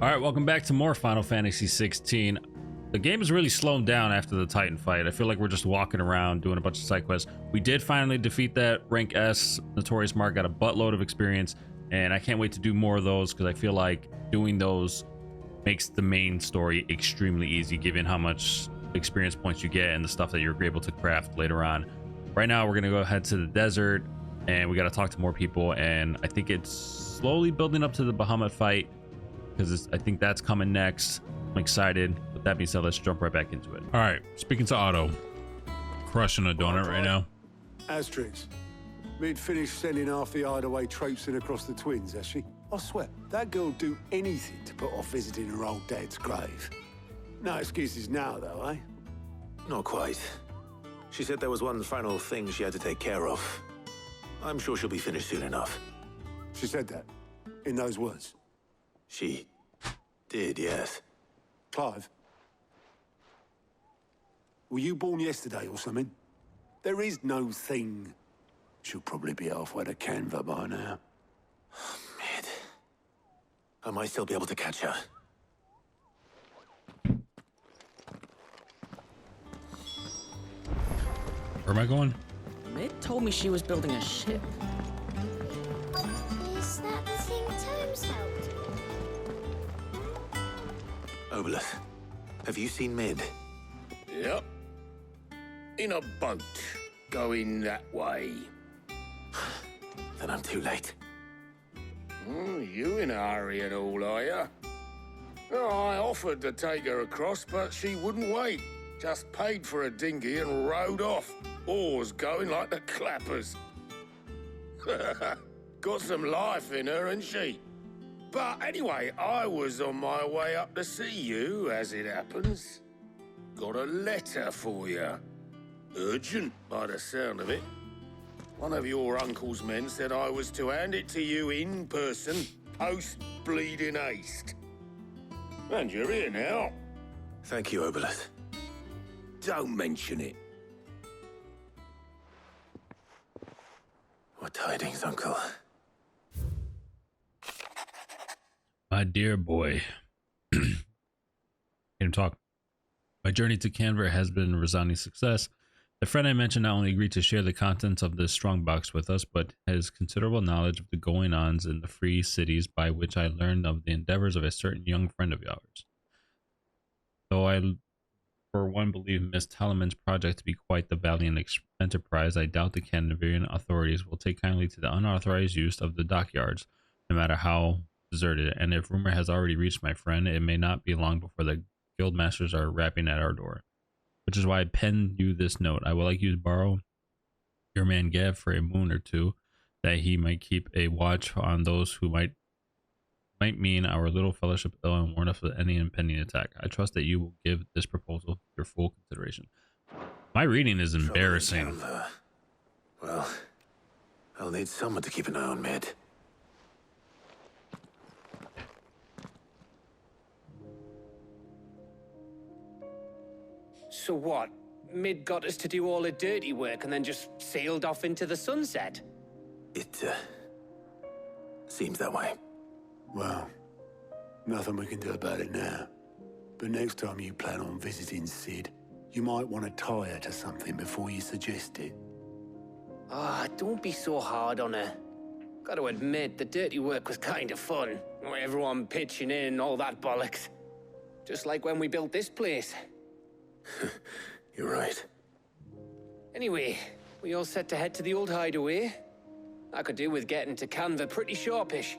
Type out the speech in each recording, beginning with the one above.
All right, welcome back to more Final Fantasy XVI. The game is really slowed down after the Titan fight. I feel like we're just walking around doing a bunch of side quests. We did finally defeat that rank S Notorious Mark, got a buttload of experience, and I can't wait to do more of those because I feel like doing those makes the main story extremely easy given how much experience points you get and the stuff that you're able to craft later on. Right now, we're gonna go ahead to the desert and we got to talk to more people, and I think it's slowly building up to the Bahamut fight because I think that's coming next. I'm excited. With that being said, let's jump right back into it. All right, speaking to Otto, crushing a donut right now. Asterix, Mid finished sending half the hideaway traipsing across the twins, has she? I swear, that girl'd do anything to put off visiting her old dad's grave. No excuses now, though, eh? Not quite. She said there was one final thing she had to take care of. I'm sure she'll be finished soon enough. She said that, in those words. She did, yes. Clive, were you born yesterday or something? There is no thing. She'll probably be halfway to Canva by now. Mid. I might still be able to catch her. Where am I going? Mid told me she was building a ship. Is that the thing Tomes helped? Obelith, have you seen Mid? Yep. In a boat, going that way. Then I'm too late. You in a hurry at all, are you? Oh, I offered to take her across, but she wouldn't wait. Just paid for a dinghy and rowed off. Oars going like the clappers. Got some life in her, ain't she? But anyway, I was on my way up to see you, as it happens. Got a letter for you. Urgent, by the sound of it. One of your uncle's men said I was to hand it to you in person, post-bleeding haste. And you're here now. Thank you, Obelith. Don't mention it. What tidings, Uncle? My dear boy. Hear him talk. My journey to Canberra has been a resounding success. The friend I mentioned not only agreed to share the contents of this strongbox with us, but has considerable knowledge of the going-ons in the free cities by which I learned of the endeavors of a certain young friend of yours. Though I, for one, believe Miss Talaman's project to be quite the valiant enterprise, I doubt the Canterburyan authorities will take kindly to the unauthorized use of the dockyards, no matter how deserted. And if rumor has already reached my friend, it may not be long before the guild masters are rapping at our door. Which is why I penned you this note. I would like you to borrow your man Gav for a moon or two, that he might keep a watch on those who might mean our little fellowship ill and warn us of any impending attack. I trust that you will give this proposal your full consideration. My reading is embarrassing. Well, I'll need someone to keep an eye on Mid. So what? Mid got us to do all the dirty work and then just sailed off into the sunset? It, seems that way. Well, nothing we can do about it now. But next time you plan on visiting Sid, you might want to tie her to something before you suggest it. Ah, don't be so hard on her. Got to admit, the dirty work was kind of fun. Everyone pitching in and all that bollocks. Just like when we built this place. You're right. Anyway, we all set to head to the old hideaway. I could do with getting to Canva pretty sharpish.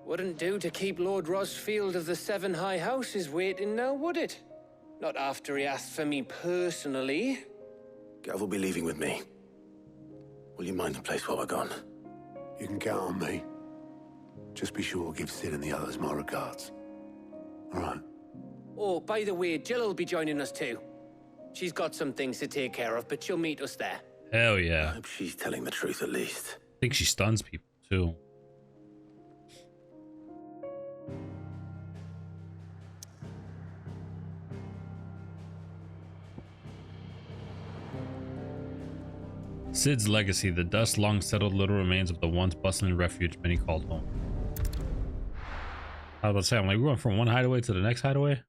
Wouldn't do to keep Lord Rosfield of the Seven High Houses waiting now, would it? Not after he asked for me personally. Gav will be leaving with me. Will you mind the place while we're gone? You can count on me. Just be sure to give Sid and the others my regards. All right. Oh, by the way, Jill will be joining us too. She's got some things to take care of, but she'll meet us there. Hell I yeah. hope she's telling the truth at least. I think she stuns people too. Sid's legacy, the dust long settled little remains of the once bustling refuge many called home. I was about to say, I'm like, we went from one hideaway to the next hideaway.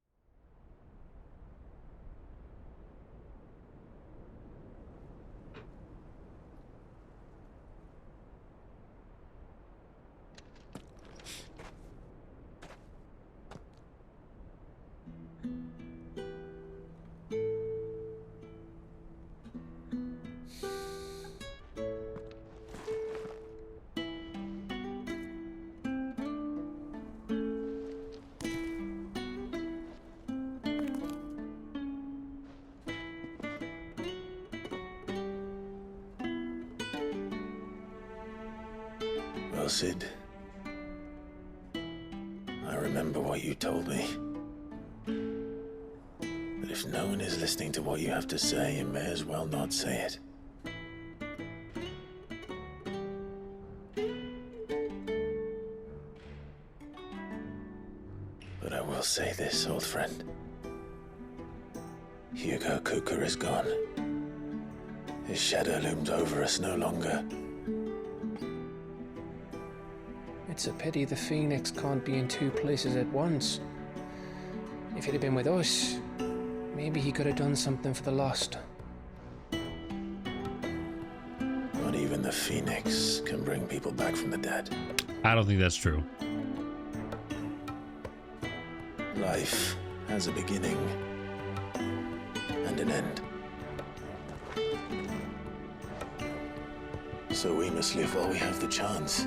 Well, Sid, I remember what you told me. But if no one is listening to what you have to say, you may as well not say it. But I will say this, old friend. Hugo Kuka is gone. His shadow looms over us no longer. It's a pity the Phoenix can't be in two places at once. If he'd have been with us, maybe he could have done something for the lost. Not even the Phoenix can bring people back from the dead. I don't think that's true. Life has a beginning and an end. So we must live while we have the chance.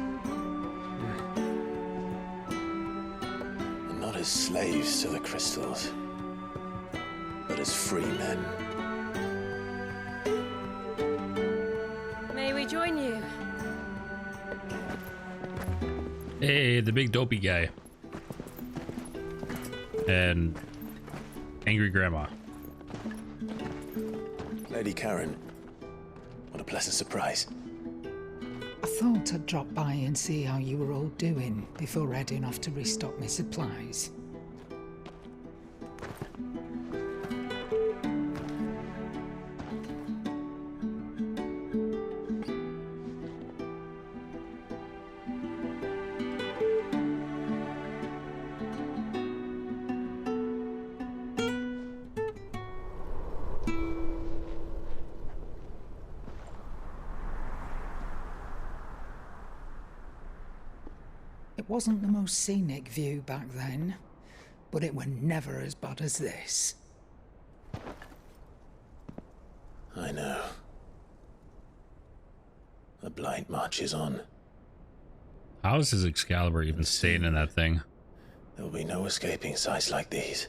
And not as slaves to the crystals, but as free men. May we join you? Hey, the big dopey guy. And angry grandma. Lady Karen, what a pleasant surprise. I thought I'd drop by and see how you were all doing before heading off to restock my supplies. It wasn't the most scenic view back then, but it were never as bad as this. I know. The Blight marches on. How is his Excalibur even staying in that thing? There will be no escaping sights like these.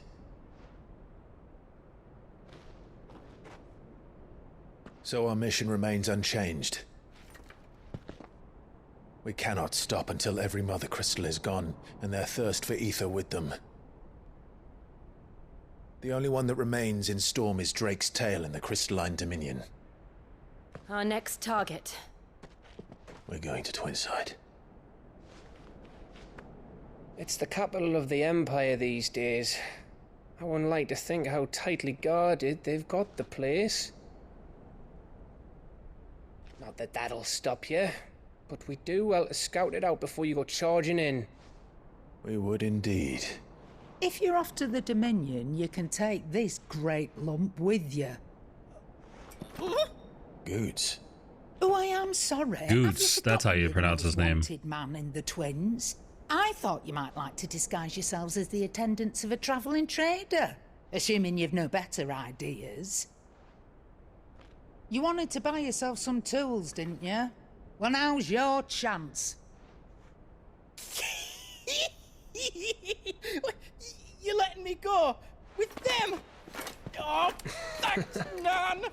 So our mission remains unchanged. We cannot stop until every Mother Crystal is gone, and their thirst for ether with them. The only one that remains in Storm is Drake's Tail in the Crystalline Dominion. Our next target. We're going to Twinside. It's the capital of the Empire these days. I wouldn't like to think how tightly guarded they've got the place. Not that that'll stop you, but we do well to scout it out before you go charging in. We would indeed. If you're off to the Dominion, you can take this great lump with you. Goods. Oh, I am sorry. Goods, that's how you pronounce his name. Wanted man in the Twins. I thought you might like to disguise yourselves as the attendants of a travelling trader, assuming you've no better ideas. You wanted to buy yourself some tools, didn't you? Well, now's your chance. You're letting me go with them? Oh, thanks, Nan.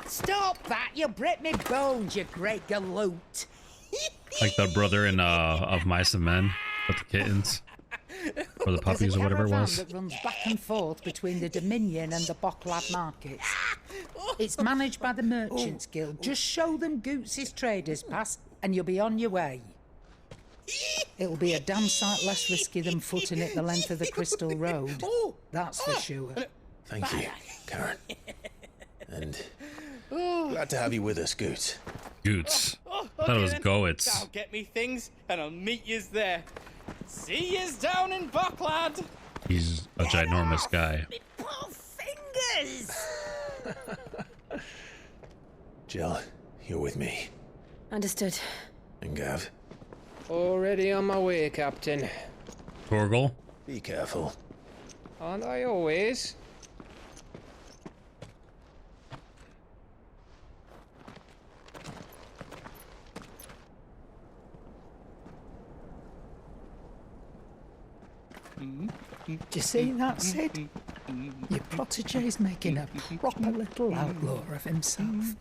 Stop that! You'll break me bones, you great galoot. Like the brother in of Mice and Men with the kittens. Or the puppies or whatever it was. That runs back and forth between the Dominion and the Bocklab markets. It's managed by the Merchants Guild. Just show them Goots' traders pass and you'll be on your way. It'll be a damn sight less risky than footing it the length of the Crystal Road. That's for sure. Thank you, Karen. And glad to have you with us, Goots. Goots. I thought it was then. goets. I'll get me things, and I'll meet yous there. See yous down in Bucklad. He's a ginormous guy. Me poor fingers! Jill, you're with me. Understood. And Gav, Already on my way, Captain. Torgal? be careful. Aren't I always? Do you see that, Sid? Your protege's making a proper little outlaw of himself.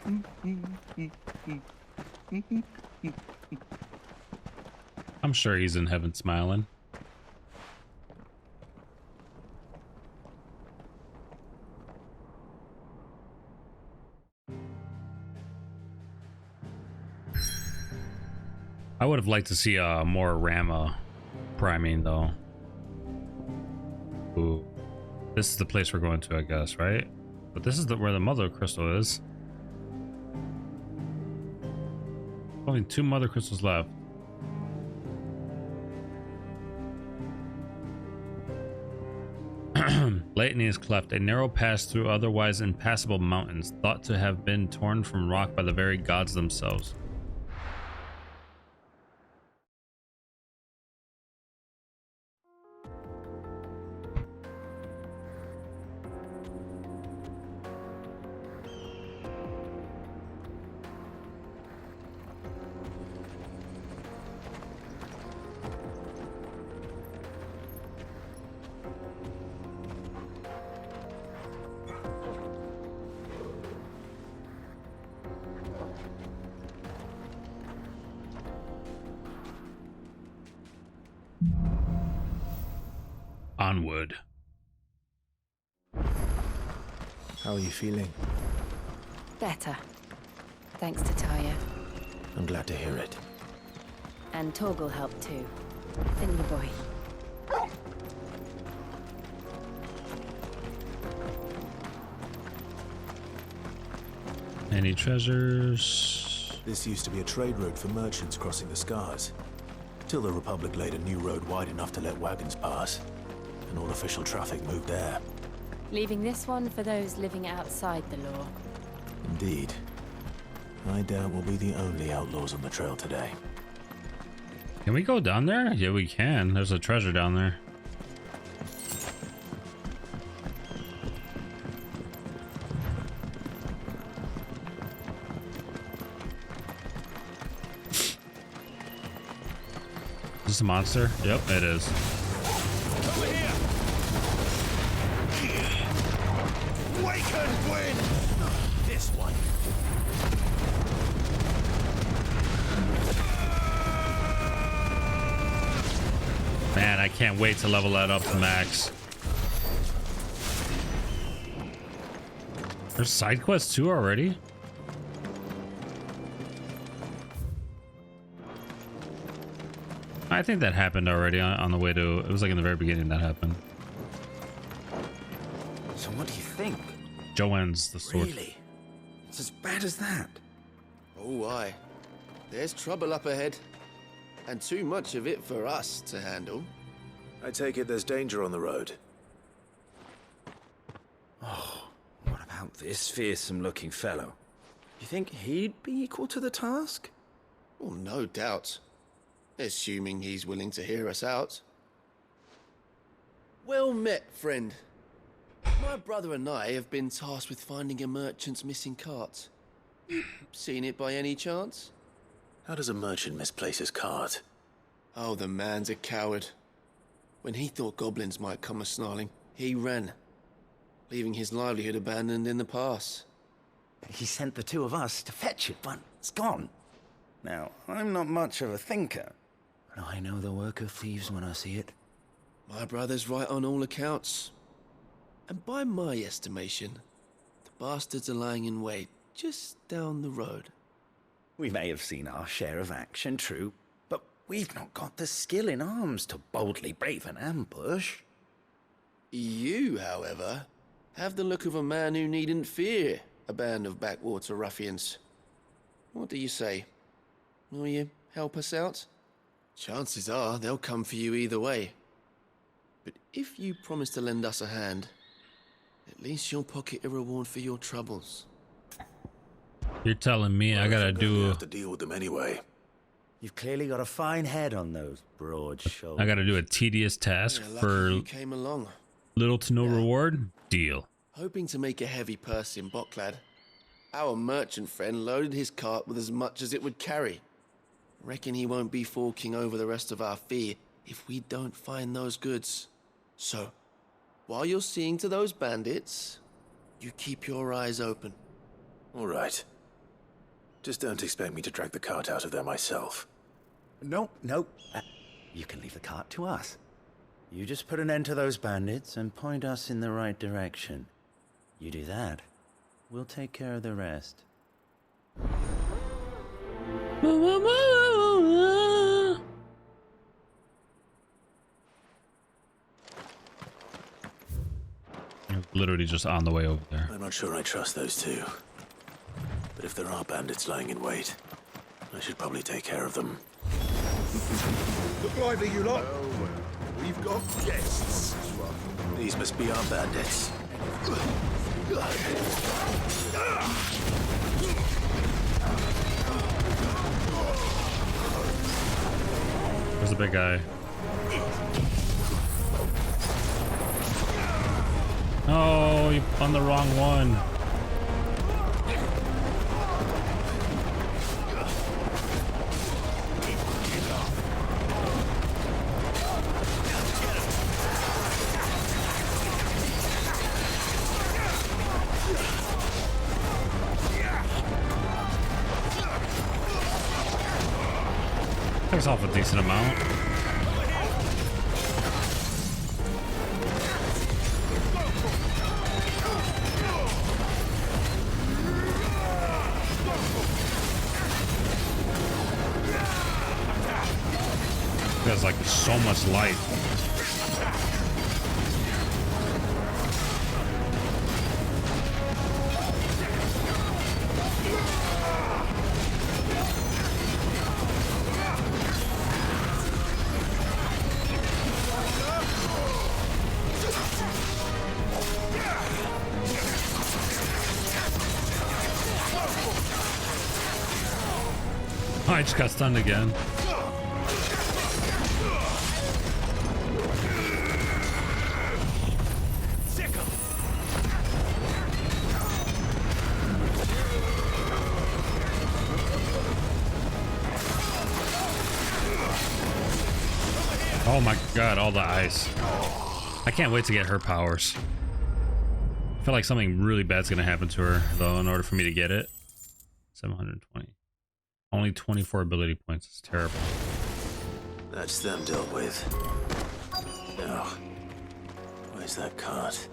I'm sure he's in heaven smiling. I would have liked to see more Rama priming though. Ooh. This is the place we're going to, I guess, right? But this is where the mother crystal is. Only 2 mother crystals left. Blatany is cleft, a narrow pass through otherwise impassable mountains, thought to have been torn from rock by the very gods themselves. Onward. How are you feeling? Better. Thanks to Taya. I'm glad to hear it. And Torgal helped too. Finger boy. Any treasures? This used to be a trade route for merchants crossing the Scars. Till the Republic laid a new road wide enough to let wagons pass. And all official traffic moved there. Leaving this one for those living outside the law. Indeed. I doubt we'll be the only outlaws on the trail today. Can we go down there? Yeah, we can. There's a treasure down there. Is this a monster? Yep, it is. Over here! Waken wind! This one. Man, I can't wait to level that up to max. There's side quests too already? I think that happened already on the way to... It was like in the very beginning that happened. So what do you think? Joanne's the sword. Really? It's as bad as that? Oh, aye. There's trouble up ahead. And too much of it for us to handle. I take it there's danger on the road. Oh, what about this fearsome-looking fellow? You think he'd be equal to the task? Well, no doubt. Assuming he's willing to hear us out. Well met, friend. My brother and I have been tasked with finding a merchant's missing cart. You seen it by any chance? How does a merchant misplace his cart? Oh, the man's a coward. When he thought goblins might come a-snarling, he ran, leaving his livelihood abandoned in the pass. He sent the two of us to fetch it, but it's gone. Now, I'm not much of a thinker, but I know the work of thieves when I see it. My brother's right on all accounts. And by my estimation, the bastards are lying in wait just down the road. We may have seen our share of action, true, but we've not got the skill in arms to boldly brave an ambush. You, however, have the look of a man who needn't fear a band of backwater ruffians. What do you say? Will you help us out? Chances are they'll come for you either way. But if you promise to lend us a hand, at least you'll pocket a reward for your troubles. You're telling me I gotta have to deal with them anyway. You've clearly got a fine head on those broad shoulders. I gotta do a tedious task for you came along. little to no reward? Deal. Hoping to make a heavy purse in Bocklad, our merchant friend loaded his cart with as much as it would carry. Reckon he won't be forking over the rest of our fee if we don't find those goods. So, while you're seeing to those bandits, you keep your eyes open. All right. Just don't expect me to drag the cart out of there myself. No. You can leave the cart to us. You just put an end to those bandits and point us in the right direction. You do that, we'll take care of the rest. You're literally just on the way over there. I'm not sure I trust those two. But if there are bandits lying in wait, I should probably take care of them. Look lively, you lot. We've got guests. These must be our bandits. There's a big guy. Oh, you on the wrong one. Takes off a decent amount. There's like so much light. I just got stunned again. Oh my god, all the ice. I can't wait to get her powers. I feel like something really bad's gonna happen to her, though, in order for me to get it. 720. Only 24 ability points. It's terrible. That's them dealt with. Now, where's that cart?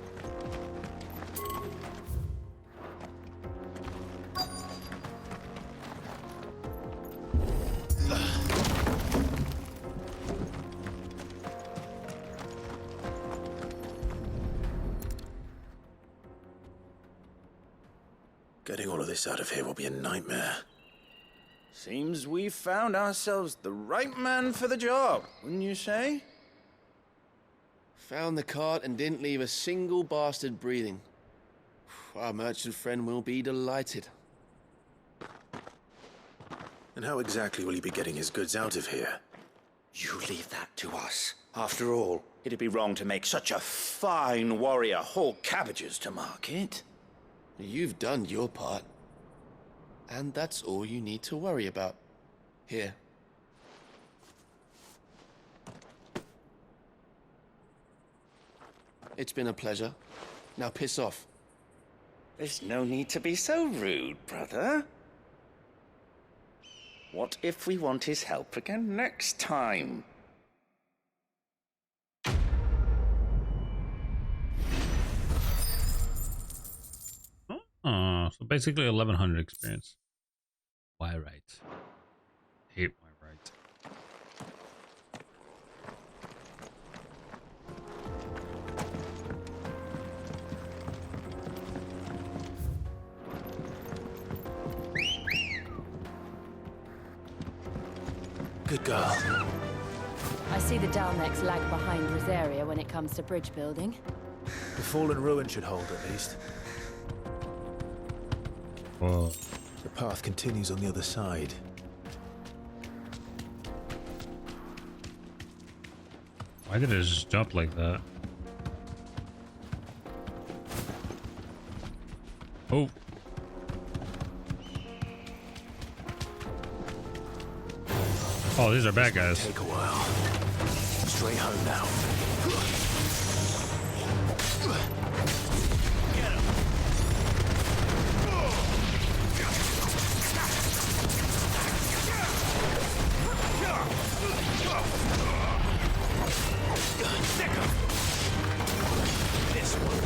Getting all of this out of here will be a nightmare. Seems we've found ourselves the right man for the job, wouldn't you say? Found the cart and didn't leave a single bastard breathing. Our merchant friend will be delighted. And how exactly will he be getting his goods out of here? You leave that to us. After all, it'd be wrong to make such a fine warrior haul cabbages to market. You've done your part. And that's all you need to worry about. Here. It's been a pleasure. Now piss off. There's no need to be so rude, brother. What if we want his help again next time? Oh, so basically 1100 experience. Why right? Hate why right. Good girl. I see the Dalnecs lag behind Rosaria when it comes to bridge building. The fallen ruin should hold, at least. Whoa. The path continues on the other side. Why did it just jump like that? Oh. Oh, these are bad guys. Take a while. Straight home now. Get him. This one.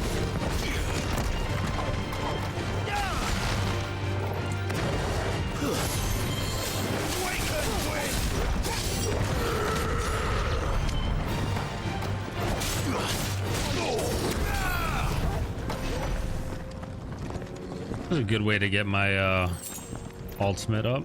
That's a good way to get my ultimate up.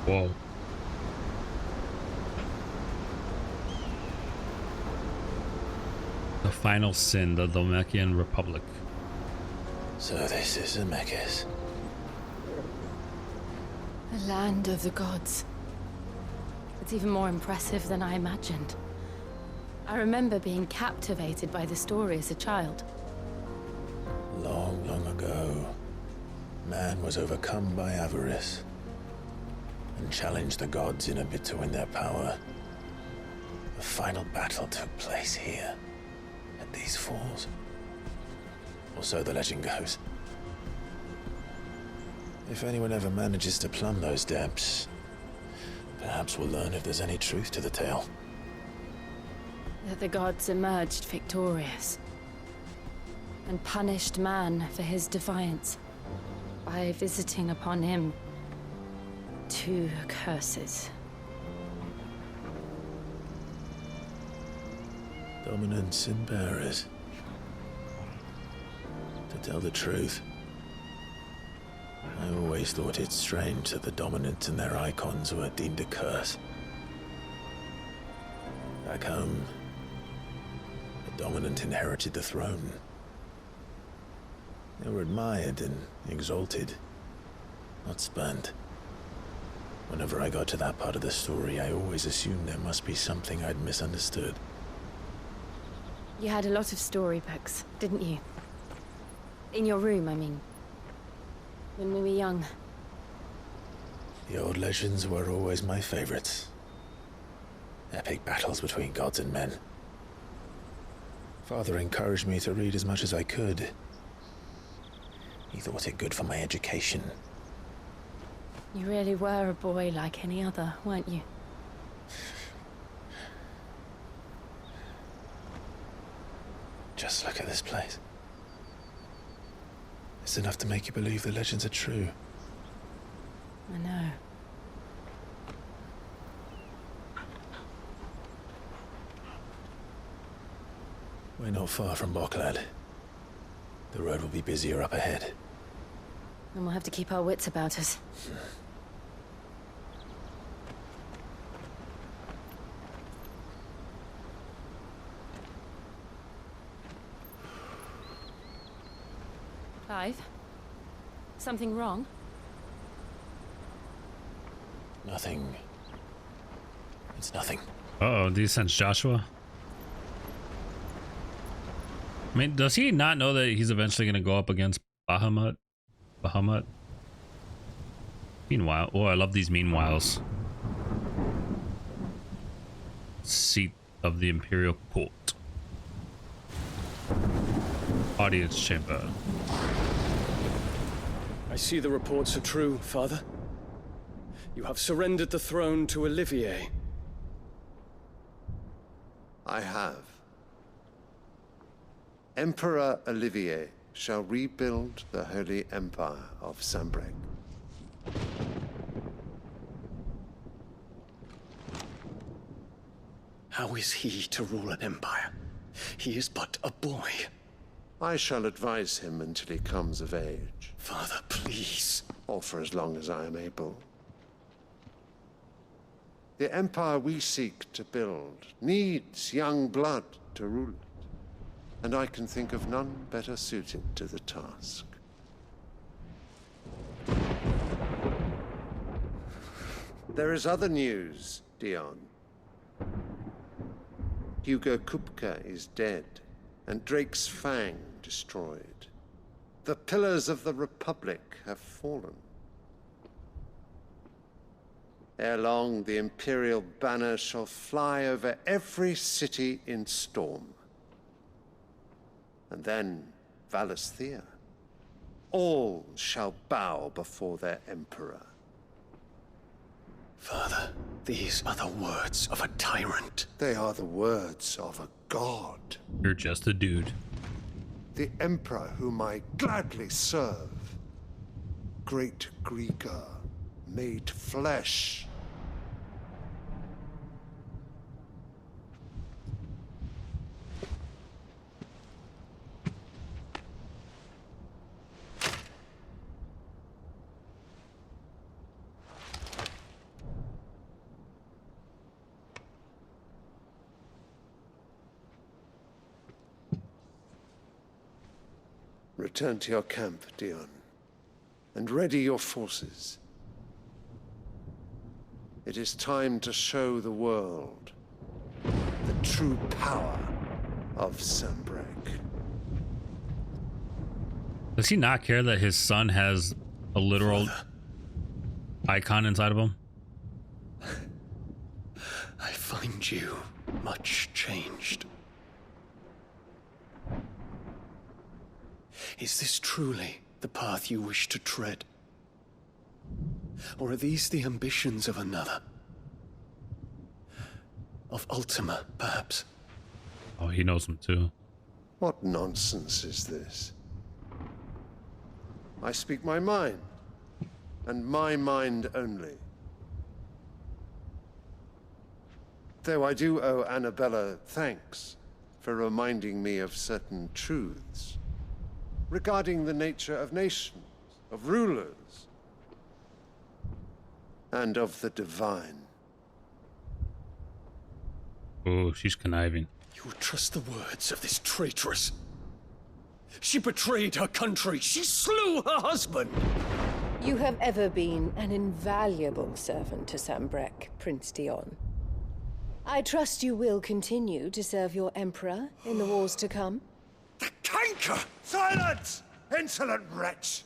Whoa. The final sin, the Dalmecian Republic. So this is Zemeckis. The land of the gods. It's even more impressive than I imagined. I remember being captivated by the story as a child. Long, long ago, man was overcome by avarice and challenged the gods in a bid to win their power. The final battle took place here, at these falls. Or so the legend goes. If anyone ever manages to plumb those depths, perhaps we'll learn if there's any truth to the tale. That the gods emerged victorious and punished man for his defiance by visiting upon him 2 curses. Dominance and bearers. To tell the truth, I always thought it strange that the dominant and their icons were deemed a curse. Back home, the dominant inherited the throne. They were admired and exalted, not spurned. Whenever I got to that part of the story, I always assumed there must be something I'd misunderstood. You had a lot of storybooks, didn't you? In your room, I mean. When we were young. The old legends were always my favorites. Epic battles between gods and men. Father encouraged me to read as much as I could. He thought it good for my education. You really were a boy like any other, weren't you? Just look at this place. It's enough to make you believe the legends are true. I know. We're not far from Boklad. The road will be busier up ahead. And we'll have to keep our wits about us. Clive? Something wrong? Nothing. It's nothing. Uh-oh, do you sense Joshua? I mean, does he not know that he's eventually going to go up against Bahamut? Meanwhile, oh, I love these meanwhiles. Seat of the Imperial Court. Audience chamber. I see the reports are true, Father. You have surrendered the throne to Olivier. I have. Emperor Olivier shall rebuild the Holy Empire of Sanbreque. How is he to rule an empire? He is but a boy. I shall advise him until he comes of age. Father, please. Or for as long as I am able. The empire we seek to build needs young blood to rule it, and I can think of none better suited to the task. There is other news, Dion. Hugo Kupka is dead, and Drake's Fang destroyed. The pillars of the Republic have fallen. Ere long, the Imperial banner shall fly over every city in Storm. And then Valisthea. All shall bow before their Emperor. Father, these are the words of a tyrant. They are the words of a god. You're just a dude. The Emperor whom I gladly serve. Great Greeker, made flesh. Return to your camp, Dion, and ready your forces. It is time to show the world the true power of Sanbreque. Does he not care that his son has a literal icon inside of him? I find you much changed. Is this truly the path you wish to tread? Or are these the ambitions of another? Of Ultima, perhaps? Oh, he knows him too. What nonsense is this? I speak my mind, and my mind only. Though I do owe Annabella thanks for reminding me of certain truths regarding the nature of nations, of rulers, and of the divine. Oh, she's conniving. You would trust the words of this traitress? She betrayed her country. She slew her husband. You have ever been an invaluable servant to Sanbreque, Prince Dion. I trust you will continue to serve your Emperor in the wars to come. The canker! Silence! Insolent wretch!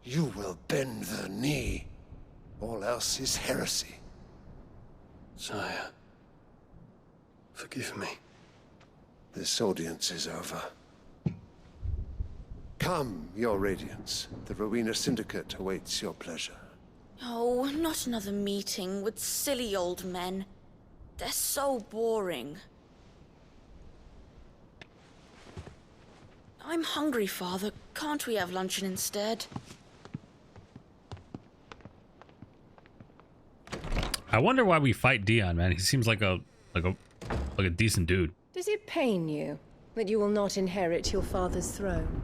You will bend the knee. All else is heresy. Sire, forgive me. This audience is over. Come, your Radiance. The Rowena Syndicate awaits your pleasure. Oh, not another meeting with silly old men. They're so boring. I'm hungry, Father. Can't we have luncheon instead? I wonder why we fight Dion, man. He seems like a decent dude. Does it pain you that you will not inherit your father's throne?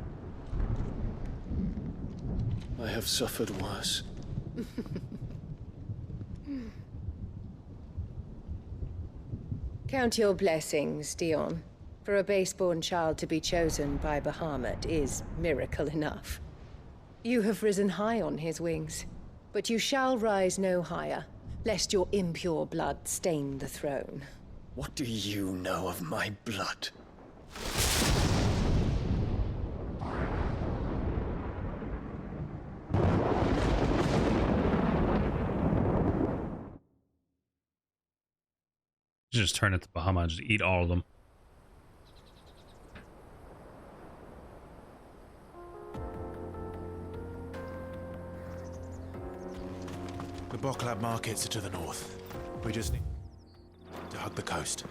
I have suffered worse. Count your blessings, Dion. For a base-born child to be chosen by Bahamut is miracle enough. You have risen high on his wings, but you shall rise no higher, lest your impure blood stain the throne. What do you know of my blood? Just turn it to Bahamut and just eat all of them. The Boklab markets are to the north. We just need to hug the coast.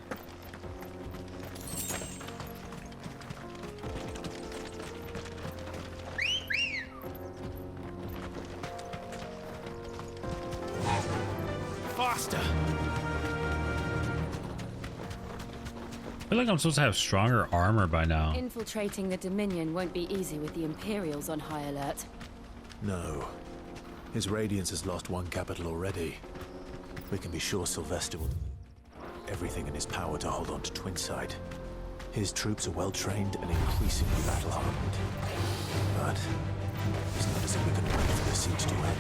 feel like I'm supposed to have stronger armor by now. Infiltrating the Dominion won't be easy with the Imperials on high alert. No. His Radiance has lost one capital already. We can be sure Sylvester will do everything in his power to hold on to Twinside. His troops are well trained and increasingly battle hardened. But it's not as if we can wait for the siege to end.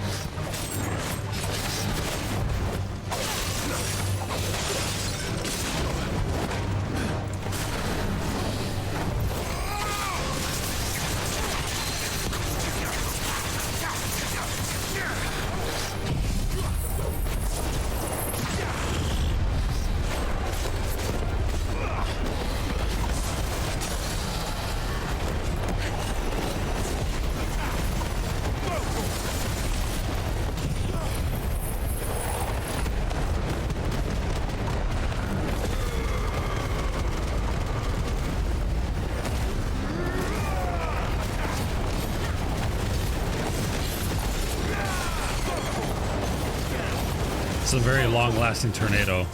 It's a very long-lasting tornado.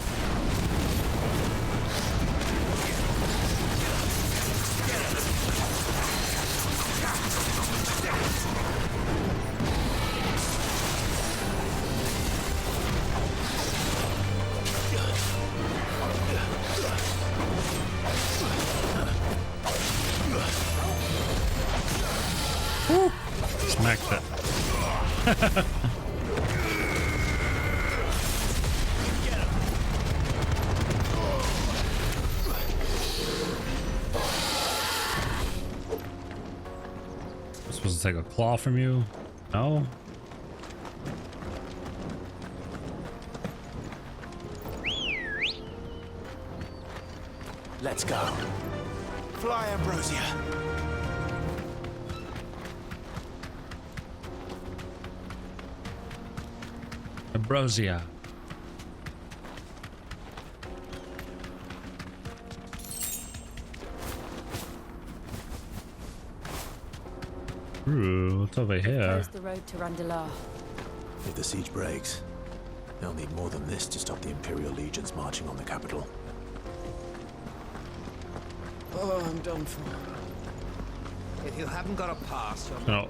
Woo! Smack that. Supposed to take a claw from you? No? Let's go. Fly, Ambrosia. Ambrosia. Ooh, what's over here? There's the road to Randalar. If the siege breaks, they'll need more than this to stop the Imperial legions marching on the capital. Oh, I'm done for. If you haven't got a pass, you're No,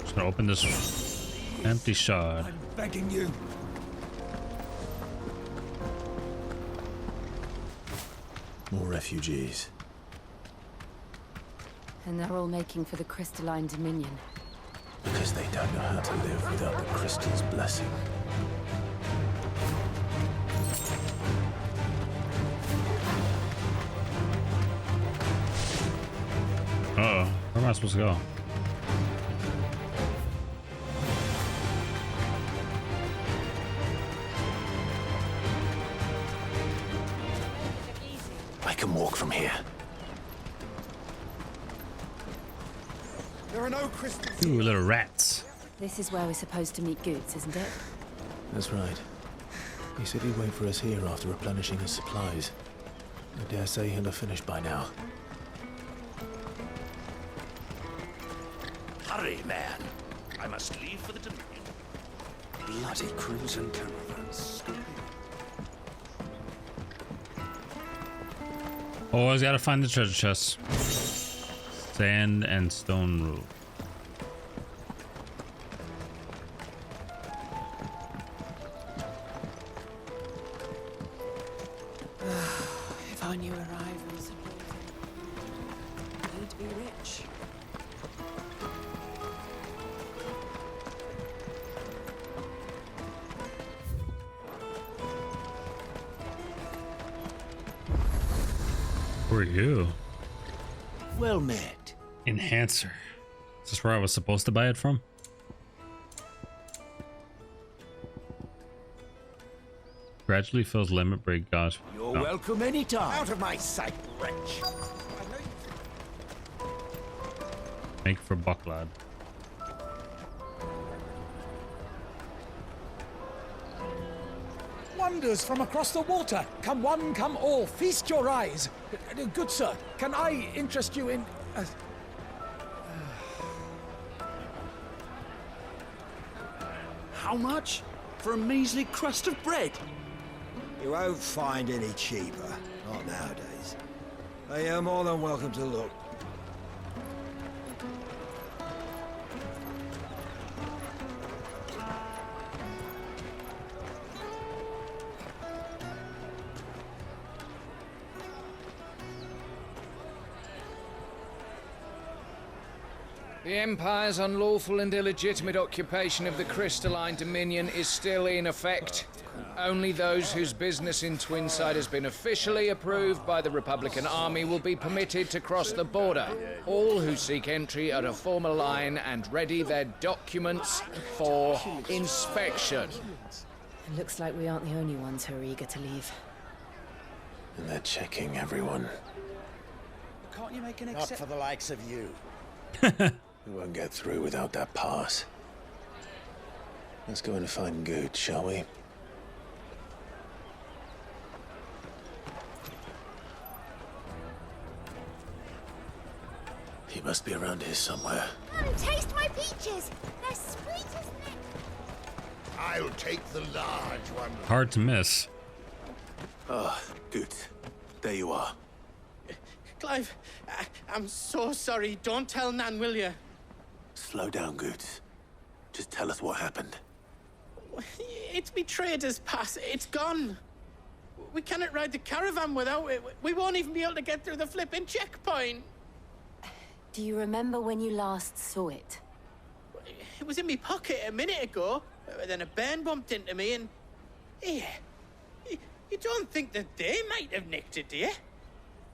just gonna open this empty shard. I'm begging you. More refugees. And they're all making for the crystalline Dominion. Because they don't know how to live without the crystal's blessing. Uh-oh. Where am I supposed to go? I can walk from here. There are no crystals. Ooh, little rats. This is where we're supposed to meet Goots, isn't it? That's right. He said he'd wait for us here after replenishing his supplies. I dare say he'll have finished by now. Hurry, man. I must leave for the Dominion. Bloody crews and caravans. Always gotta find the treasure chest. Sand and stone rule. If I knew arrivals, I need to be rich. Who are you? Well met. Enhancer. Is this where I was supposed to buy it from? Gradually fills limit break. Gosh. You're No. welcome anytime. Out of my sight, wretch. Make for Bucklad. Wonders from across the water. Come one, come all. Feast your eyes. Good sir, can I interest you in... How much? For a measly crust of bread? You won't find any cheaper. Not nowadays. You're more than welcome to look. The Empire's unlawful and illegitimate occupation of the Crystalline Dominion is still in effect. Only those whose business in Twinside has been officially approved by the Republican Army will be permitted to cross the border. All who seek entry are to form a line and ready their documents for inspection. It looks like we aren't the only ones who are eager to leave. And they're checking everyone. Can't you make an exception? Not for the likes of you. We won't get through without that pass. Let's go and find Good, shall we? He must be around here somewhere. Oh, taste my peaches! They're sweet as milk! I'll take the large one. Hard to miss. Ah, Good. There you are. Clive, I'm so sorry. Don't tell Nan, will you? Slow down, Good. Just tell us what happened. It's me trader's pass. It's gone. We cannot ride the caravan without it. We won't even be able to get through the flipping checkpoint. Do you remember when you last saw it? It was in my pocket a minute ago. Then a bairn bumped into me and... Yeah. You don't think that they might have nicked it, do you?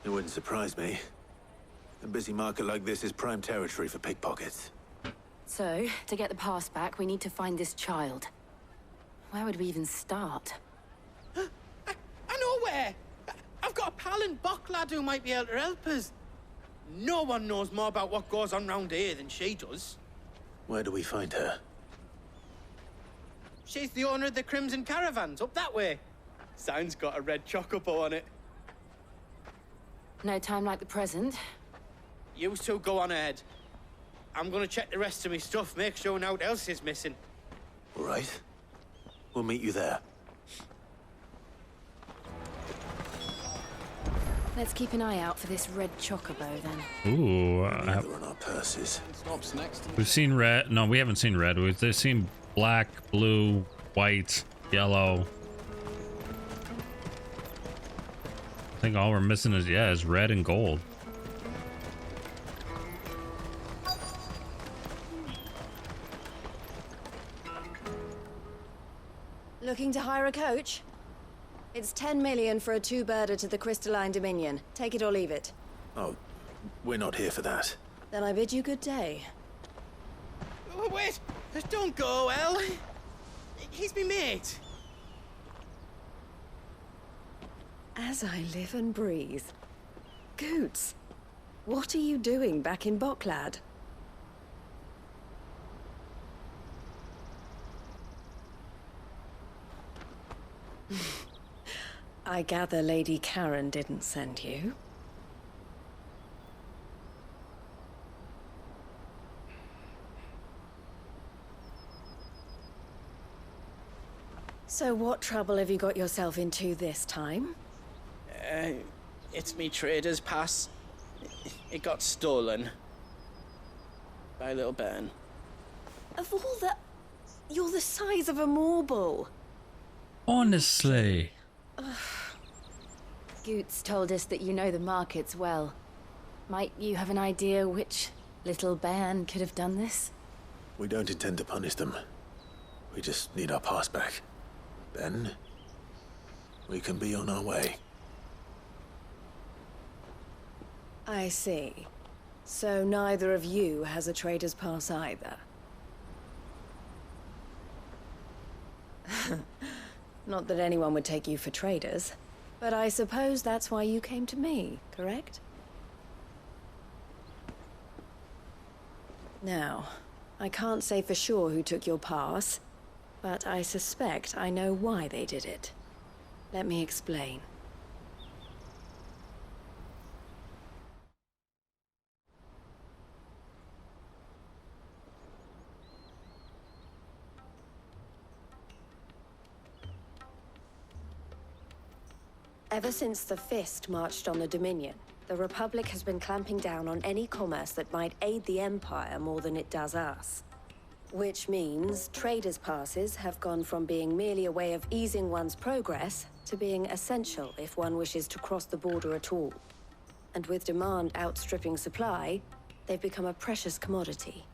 It wouldn't surprise me. A busy market like this is prime territory for pickpockets. So, to get the pass back, we need to find this child. Where would we even start? I know where! I've got a pal in Bock lad who might be able to help us. No one knows more about what goes on round here than she does. Where do we find her? She's the owner of the Crimson Caravans, up that way. Sign's got a red chocobo on it. No time like the present. You two go on ahead. I'm gonna check the rest of my stuff, make sure naught else is missing. All right. We'll meet you there. Let's keep an eye out for this red chocobo, then. Ooh. Leather on our purses. Stops next. We've seen red. No, we haven't seen red. We've seen black, blue, white, yellow. I think all we're missing is red and gold. Looking to hire a coach? It's 10 million for a two-birder to the Crystalline Dominion. Take it or leave it. Oh, we're not here for that. Then I bid you good day. Oh, wait! Don't go, El! He's me mate. As I live and breathe. Goots, what are you doing back in Bocklad? I gather Lady Karen didn't send you. So what trouble have you got yourself into this time? It's me trader's pass. It got stolen. By a little bairn. Of all the... You're the size of a marble. Honestly. Goots told us that you know the markets well. Might you have an idea which little bairn could have done this? We don't intend to punish them. We just need our pass back. Then, we can be on our way. I see. So neither of you has a trader's pass either. Not that anyone would take you for traders, but I suppose that's why you came to me, correct? Now, I can't say for sure who took your pass, but I suspect I know why they did it. Let me explain. Ever since the Fist marched on the Dominion, The Republic has been clamping down on any commerce that might aid the Empire more than it does us. Which means traders' passes have gone from being merely a way of easing one's progress to being essential if one wishes to cross the border at all. And with demand outstripping supply, they've become a precious commodity,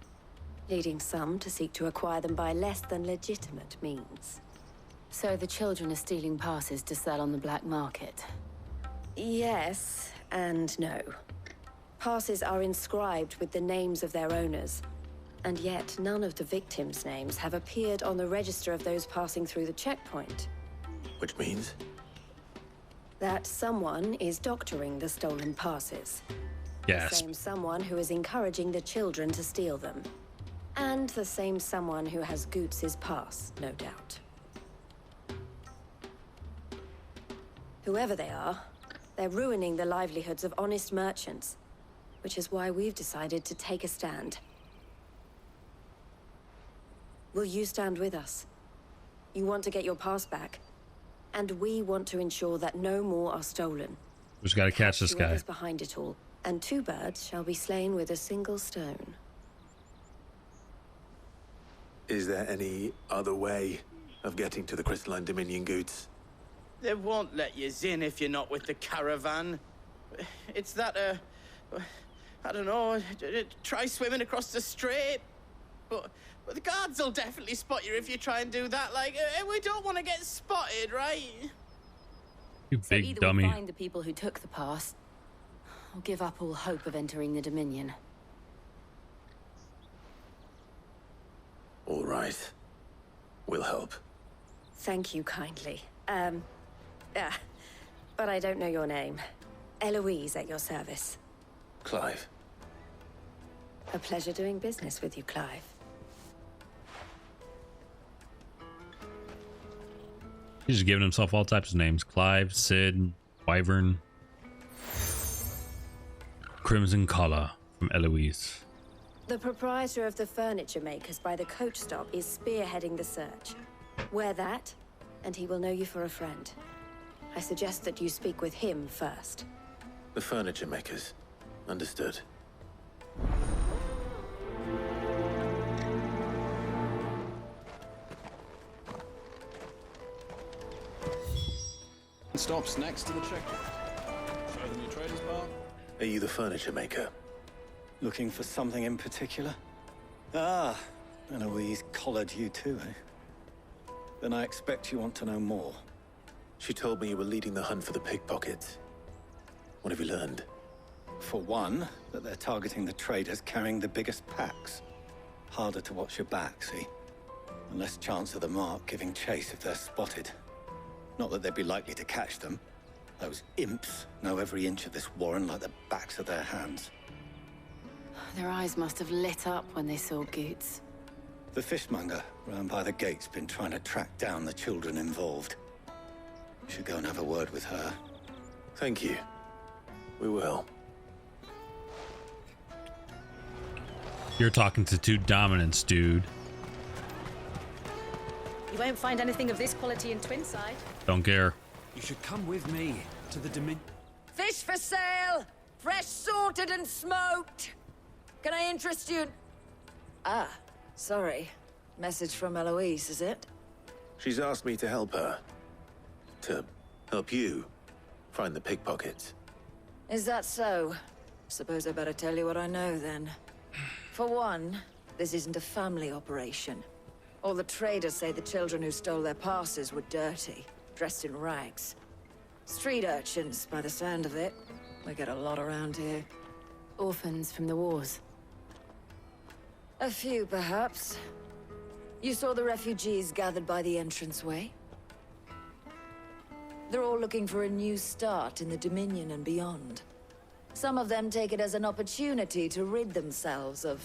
leading some to seek to acquire them by less than legitimate means. So the children are stealing passes to sell on the black market? Yes, and no. Passes are inscribed with the names of their owners, and yet none of the victims' names have appeared on the register of those passing through the checkpoint. Which means? That someone is doctoring the stolen passes. Yes. The same someone who is encouraging the children to steal them. And the same someone who has Goots' pass, no doubt. Whoever they are, they're ruining the livelihoods of honest merchants, which is why we've decided to take a stand. Will you stand with us? You want to get your pass back, and we want to ensure that no more are stolen. We just gotta catch this guy. Whoever's behind it all, and 2 birds shall be slain with a single stone. Is there any other way of getting to the Crystalline Dominion Goots? They won't let you in if you're not with the caravan. It's that, I don't know, try swimming across the strait. But the guards will definitely spot you if you try and do that. Like, we don't want to get spotted, right? You So big either dummy. we find the people who took the pass, or give up all hope of entering the Dominion. All right. We'll help. Thank you kindly. But I don't know your name. Eloise at your service. Clive. A pleasure doing business with you, Clive. He's just giving himself all types of names. Clive, Sid, Wyvern. Crimson Collar from Eloise. The proprietor of the furniture makers by the coach stop is spearheading the search. Wear that, and he will know you for a friend. I suggest that you speak with him first. The furniture makers. Understood. Stops next to the checkpoint. Show them your trader's bar. Are you the furniture maker? Looking for something in particular? Ah, Eloise collared you too, eh? Then I expect you want to know more. She told me you were leading the hunt for the pickpockets. What have you learned? For one, that they're targeting the traders carrying the biggest packs. Harder to watch your back, see? And less chance of the mark giving chase if they're spotted. Not that they'd be likely to catch them. Those imps know every inch of this warren like the backs of their hands. Their eyes must have lit up when they saw Goots. The fishmonger round by the gate's been trying to track down the children involved. You should go and have a word with her. Thank you. We will. You're talking to 2 dominants, dude. You won't find anything of this quality in Twinside. Don't care. You should come with me to the Dominion. Fish for sale! Fresh sorted and smoked! Can I interest you? Ah, sorry. Message from Eloise, is it? She's asked me to help her. To help you find the pickpockets. Is that so? Suppose I better tell you what I know then. For one, this isn't a family operation. All the traders say the children who stole their passes were dirty, dressed in rags. Street urchins, by the sound of it. We get a lot around here. Orphans from the wars. A few, perhaps. You saw the refugees gathered by the entranceway? They're all looking for a new start in the Dominion and beyond. Some of them take it as an opportunity to rid themselves of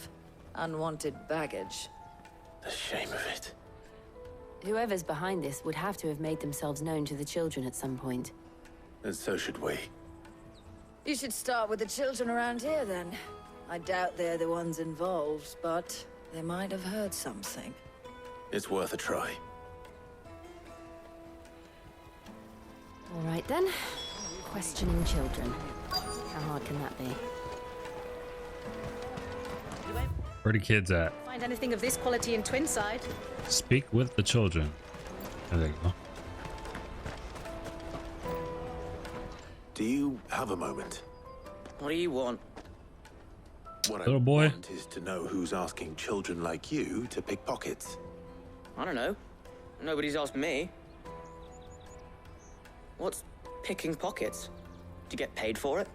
unwanted baggage. The shame of it. Whoever's behind this would have to have made themselves known to the children at some point. And so should we. You should start with the children around here, then. I doubt they're the ones involved, but they might have heard something. It's worth a try. All right then. Questioning children. How hard can that be? Where the kids at? Find anything of this quality in Twinside? Speak with the children. There you go. Do you have a moment? What do you want? What Little I boy. want is to know who's asking children like you to pick pockets. I don't know. Nobody's asked me. What's picking pockets? Do you get paid for it?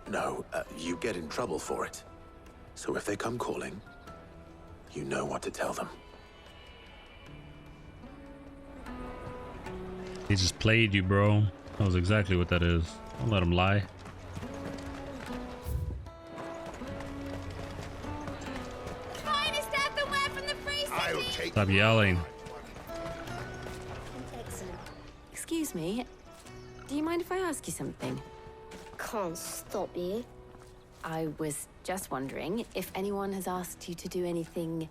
No, you get in trouble for it. So if they come calling, you know what to tell them. He just played you, bro. That was exactly what that is. Don't let him lie. Finest earthenware from the free city! Stop yelling. Excellent. Excuse me. Do you mind if I ask you something? Can't stop you. I was just wondering if anyone has asked you to do anything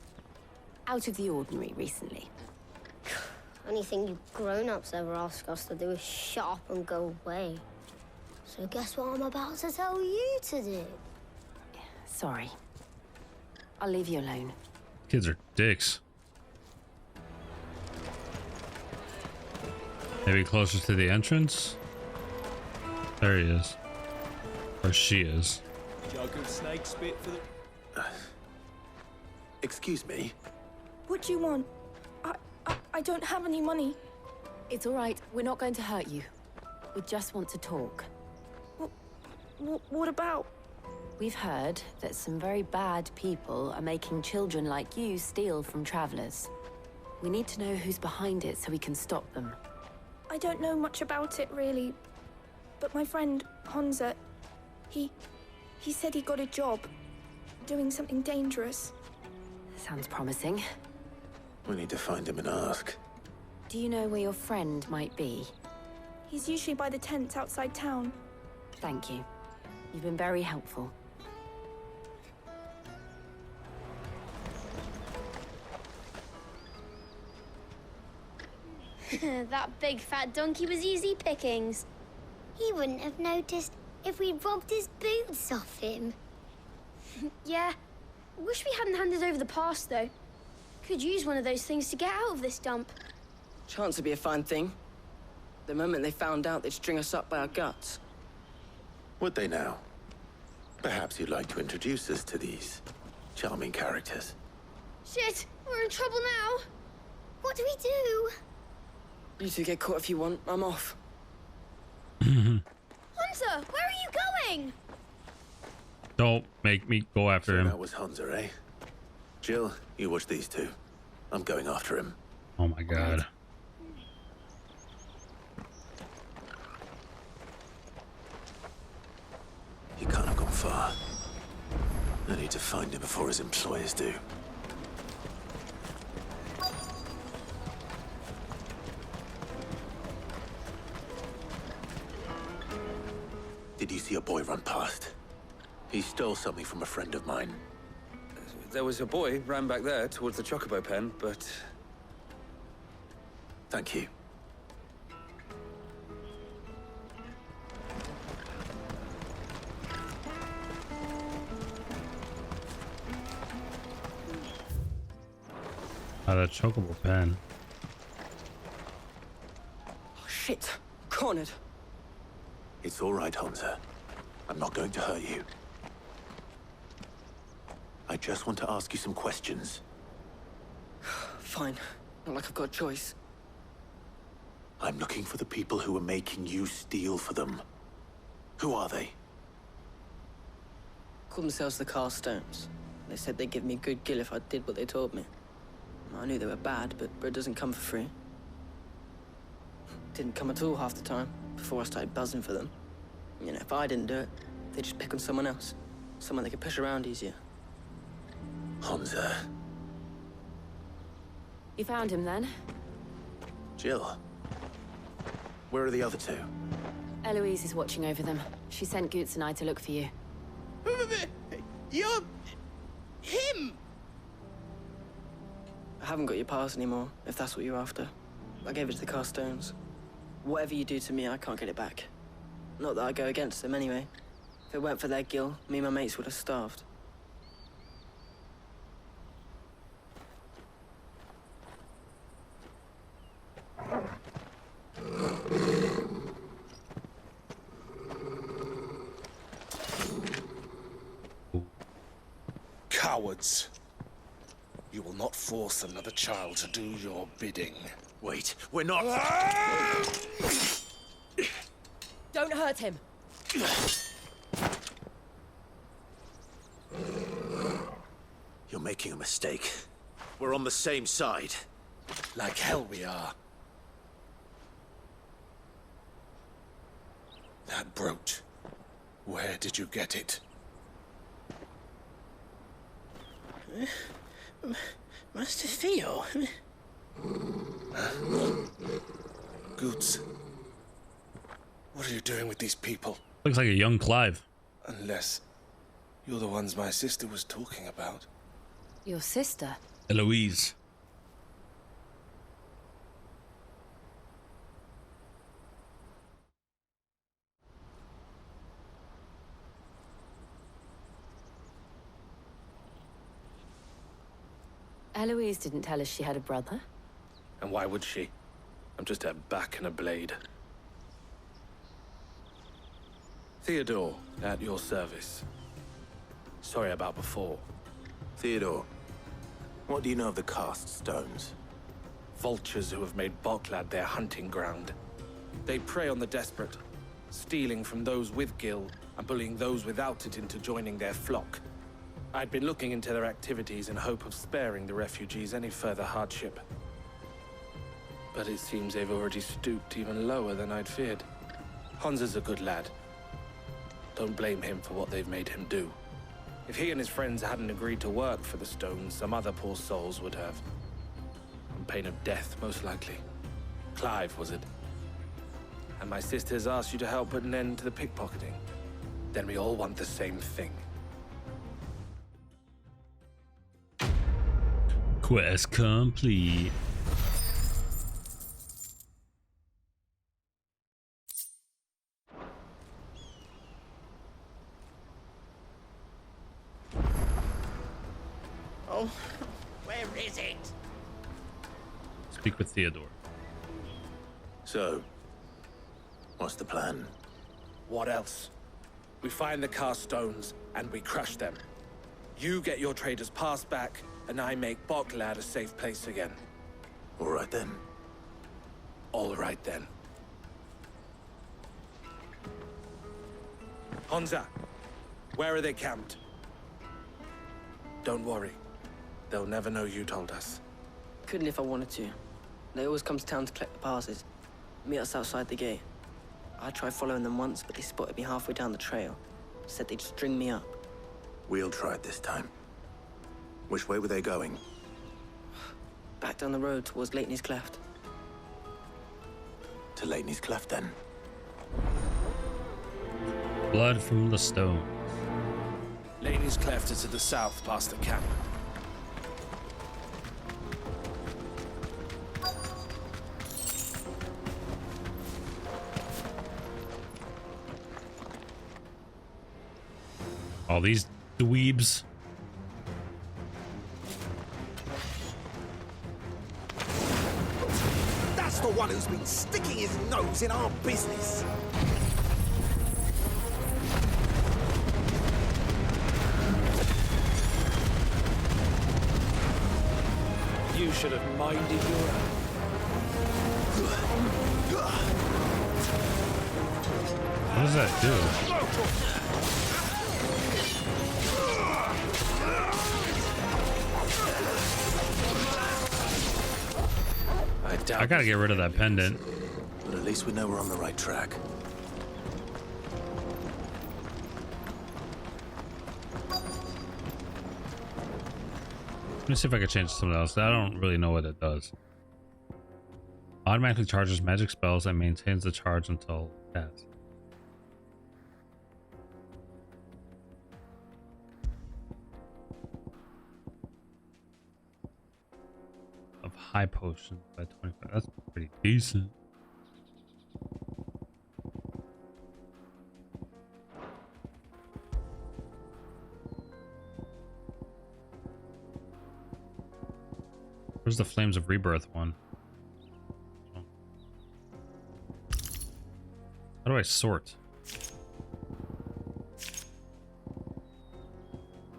out of the ordinary recently. Anything you grown-ups ever ask us to do is shut up and go away. So guess what I'm about to tell you to do? Sorry. I'll leave you alone. Kids are dicks. Maybe closer to the entrance? There he is. Or she is. Jug of snake spit for the... Excuse me? What do you want? I don't have any money. It's all right. We're not going to hurt you. We just want to talk. What about? We've heard that some very bad people are making children like you steal from travelers. We need to know who's behind it so we can stop them. I don't know much about it, really. But my friend, Honza, he said he got a job doing something dangerous. Sounds promising. We need to find him and ask. Do you know where your friend might be? He's usually by the tents outside town. Thank you. You've been very helpful. That big fat donkey was easy pickings. He wouldn't have noticed if we'd robbed his boots off him. Yeah. Wish we hadn't handed over the pass, though. Could use one of those things to get out of this dump. Chance would be a fine thing. The moment they found out, they'd string us up by our guts. Would they now? Perhaps you'd like to introduce us to these charming characters. Shit, we're in trouble now. What do we do? You two get caught if you want. I'm off. Hunter, where are you going? Don't make me go after him. That was Hunter, eh? Jill, you watch these two. I'm going after him. Oh my god. He can't have gone far. I need to find him before his employers do. Did you see a boy run past? He stole something from a friend of mine. There was a boy ran back there towards the chocobo pen, but... Thank you. Oh, that chocobo pen. Oh, shit. Cornered. It's all right, Hunter. I'm not going to hurt you. I just want to ask you some questions. Fine. Not like I've got a choice. I'm looking for the people who are making you steal for them. Who are they? Call themselves the Carstones. They said they'd give me good gill if I did what they told me. I knew they were bad, but bread doesn't come for free. Didn't come at all half the time, before I started buzzing for them. You know, if I didn't do it, they'd just pick on someone else. Someone they could push around easier. Hunter. You found him then? Jill. Where are the other two? Eloise is watching over them. She sent Goots and I to look for you. You're... him! I haven't got your pass anymore, if that's what you're after. I gave it to the Carstones. Whatever you do to me, I can't get it back. Not that I go against them anyway. If it weren't for their gill, me and my mates would have starved. Cowards! You will not force another child to do your bidding. Wait, we're not... Don't hurt him! You're making a mistake. We're on the same side. Like hell we are. That brooch. Where did you get it? Master Theo? Goots. What are you doing with these people? Looks like a young Clive. Unless you're the ones my sister was talking about. Your sister? Eloise. Eloise didn't tell us she had a brother. And why would she? I'm just her back and a blade. Theodore, at your service. Sorry about before. Theodore, what do you know of the cast stones? Vultures who have made Boklad their hunting ground. They prey on the desperate, stealing from those with gil and bullying those without it into joining their flock. I'd been looking into their activities in hope of sparing the refugees any further hardship. But it seems they've already stooped even lower than I'd feared. Hansa's a good lad. Don't blame him for what they've made him do. If he and his friends hadn't agreed to work for the stones, some other poor souls would have. On pain of death, most likely. Clive, was it? And my sisters asked you to help put an end to the pickpocketing. Then we all want the same thing. Quest complete. Oh, where is it? Speak with Theodore. So, what's the plan? What else? We find the cast stones and we crush them. You get your trader's pass back, and I make Boklad a safe place again. All right then. All right then. Hansa, where are they camped? Don't worry. They'll never know you told us. Couldn't if I wanted to. They always come to town to collect the passes. Meet us outside the gate. I tried following them once, but they spotted me halfway down the trail. Said they'd string me up. We'll try it this time. Which way were they going? Back down the road towards Leitney's Cleft. To Leitney's Cleft, then. Blood from the stone. Leitney's Cleft is to the south, past the camp. All these dweebs. That's the one who's been sticking his nose in our business. You should have minded your own. What does that do? I gotta get rid of that pendant. But at least we know we're on the right track. Let me see if I can change to something else. I don't really know what it does. Automatically charges magic spells and maintains the charge until cast. Of high potions by 25. That's pretty decent. Where's the Flames of Rebirth one? How do I sort?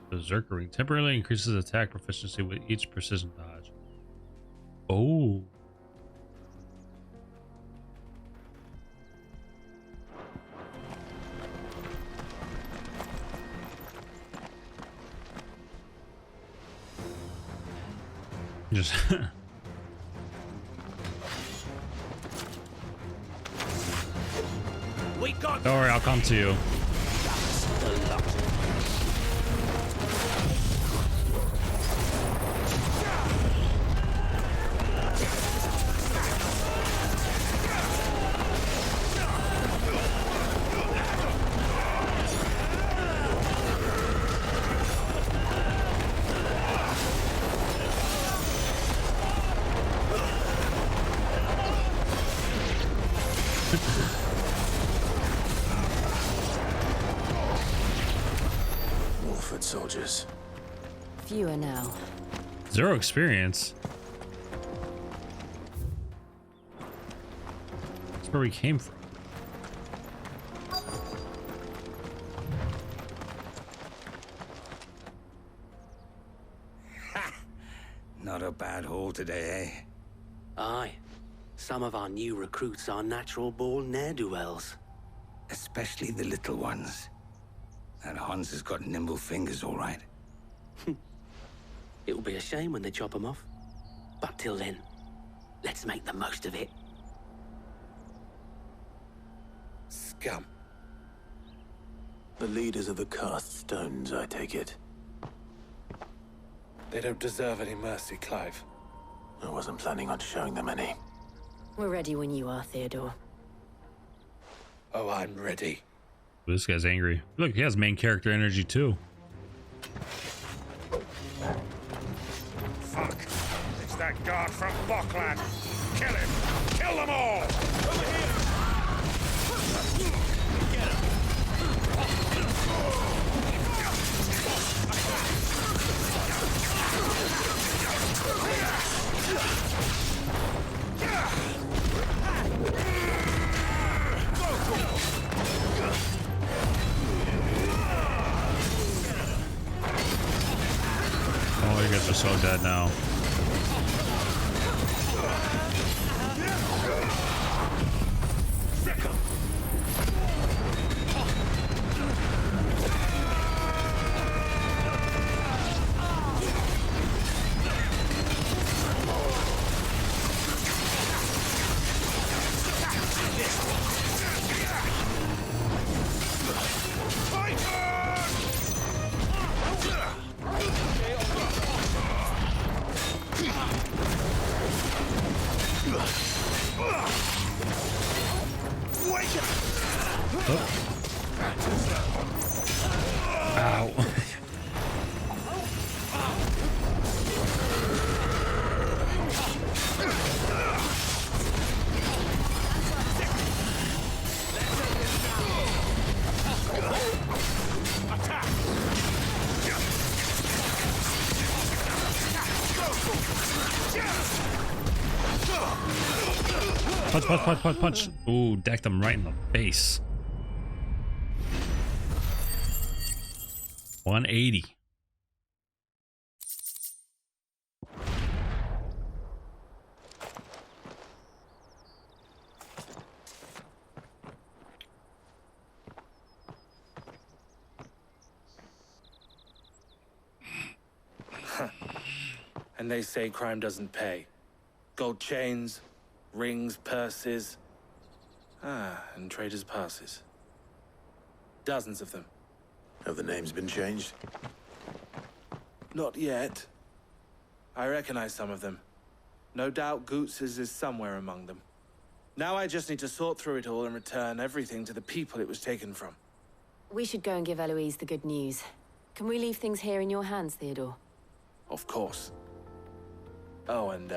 Berserker Ring temporarily increases attack proficiency with each precision dodge. Oh. Just We got. don't worry, I'll come to you. Wolford soldiers. Fewer now. 0 experience. That's where we came from. Not a bad haul today, eh? Aye. Some of our new recruits are natural-born ne'er-do-wells. Especially the little ones. That Hans has got nimble fingers, all right. It will be a shame when they chop them off. But till then, let's make the most of it. Scum. The leaders of the cast stones, I take it. They don't deserve any mercy, Clive. I wasn't planning on showing them any. We're ready when you are, Theodore. Oh, I'm ready. This guy's angry. Look, he has main character energy too. Fuck. It's that guard from Bockland. Kill him. Kill them all. Over here. Get him. Oh, you guys are so dead now. Punch. Ooh, decked him right in the face. 180. And they say crime doesn't pay. Gold chains, rings, purses. And traders' passes. Dozens of them. Have the names been changed? Not yet. I recognize some of them. No doubt Goots's is somewhere among them. Now I just need to sort through it all and return everything to the people it was taken from. We should go and give Eloise the good news. Can we leave things here in your hands, Theodore? Of course. Oh, and,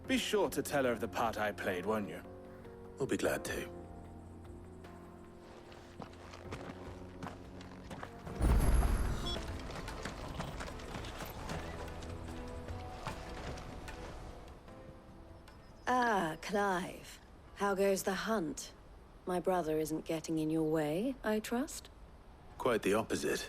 be sure to tell her of the part I played, won't you? We'll be glad to. Ah, Clive. How goes the hunt? My brother isn't getting in your way, I trust? Quite the opposite.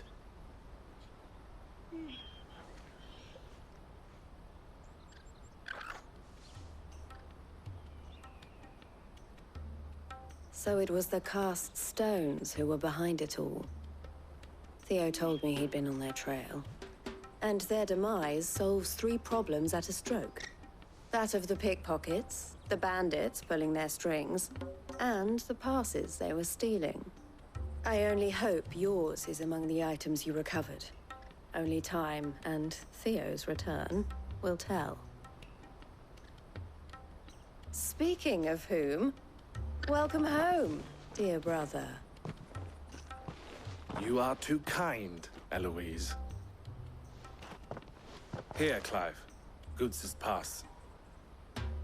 So it was the cast stones who were behind it all. Theo told me he'd been on their trail. And their demise solves 3 problems at a stroke. That of the pickpockets, the bandits pulling their strings, and the passes they were stealing. I only hope yours is among the items you recovered. Only time and Theo's return will tell. Speaking of whom, welcome home, dear brother. You are too kind, Eloise. Here, Clive. Goods' pass.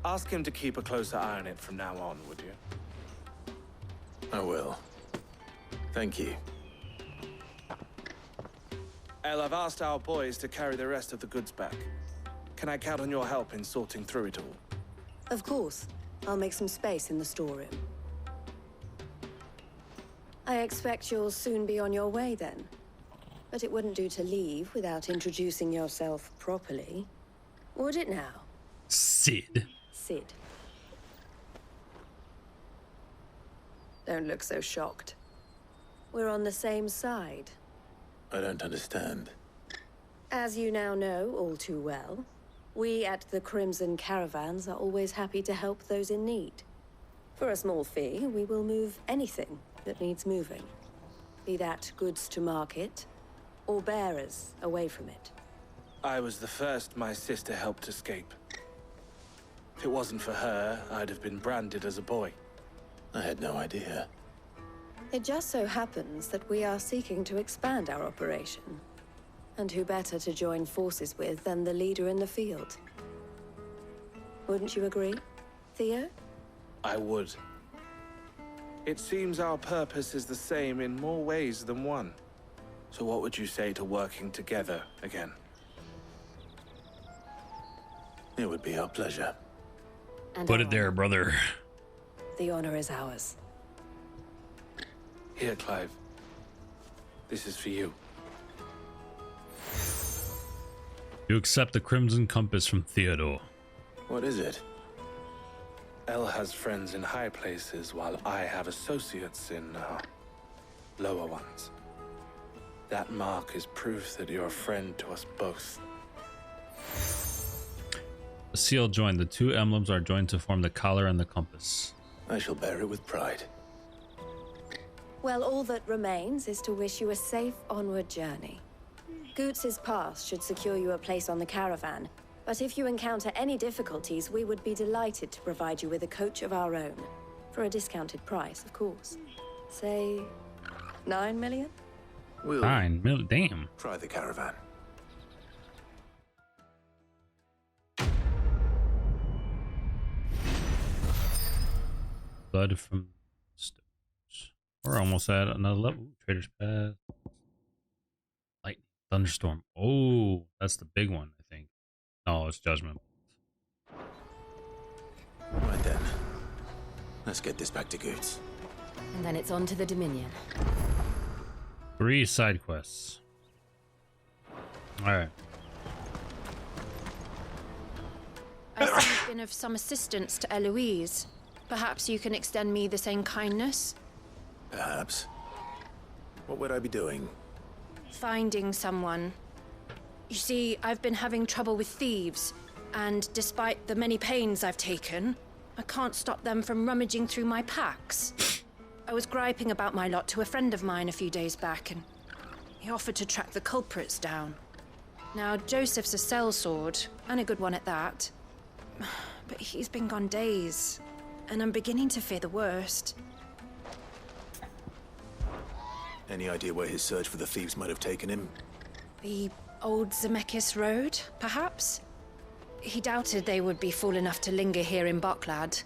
Ask him to keep a closer eye on it from now on, would you? I will. Thank you. El, I've asked our boys to carry the rest of the goods back. Can I count on your help in sorting through it all? Of course. I'll make some space in the storeroom. I expect you'll soon be on your way then. But it wouldn't do to leave without introducing yourself properly. Would it now? Sid. Sid. Don't look so shocked. We're on the same side. I don't understand. As you now know all too well, we at the Crimson Caravans are always happy to help those in need. For a small fee, we will move anything that needs moving. Be that goods to market, or bearers away from it. I was the first my sister helped escape. If it wasn't for her, I'd have been branded as a boy. I had no idea. It just so happens that we are seeking to expand our operation. And who better to join forces with than the leader in the field? Wouldn't you agree, Theo? I would. It seems our purpose is the same in more ways than one. So what would you say to working together again? It would be our pleasure. And Put it there, brother. The honor is ours. Here, Clive. This is for you. You accept the Crimson Compass from Theodore. What is it? El has friends in high places, while I have associates in, lower ones. That mark is proof that you're a friend to us both. The seal joined. The 2 emblems are joined to form the collar and the compass. I shall bear it with pride. Well, all that remains is to wish you a safe onward journey. Goots' pass should secure you a place on the caravan, but if you encounter any difficulties, we would be delighted to provide you with a coach of our own. For a discounted price, of course. Say, 9 million? We'll 9 million, damn. try the caravan. Blood from stones. We're almost at another level. Ooh, Trader's Path. Lightning. Thunderstorm. Oh, that's the big one, I think. No, it's Judgment. Right then. Let's get this back to Goots. And then it's on to the Dominion. 3 side quests. Alright. I see you've been of some assistance to Eloise. Perhaps you can extend me the same kindness? Perhaps. What would I be doing? Finding someone. You see, I've been having trouble with thieves, and despite the many pains I've taken, I can't stop them from rummaging through my packs. I was griping about my lot to a friend of mine a few days back, and he offered to track the culprits down. Now, Joseph's a sellsword, and a good one at that. But he's been gone days, and I'm beginning to fear the worst. Any idea where his search for the thieves might have taken him? The old Zemeckis Road, perhaps? He doubted they would be fool enough to linger here in Boklad.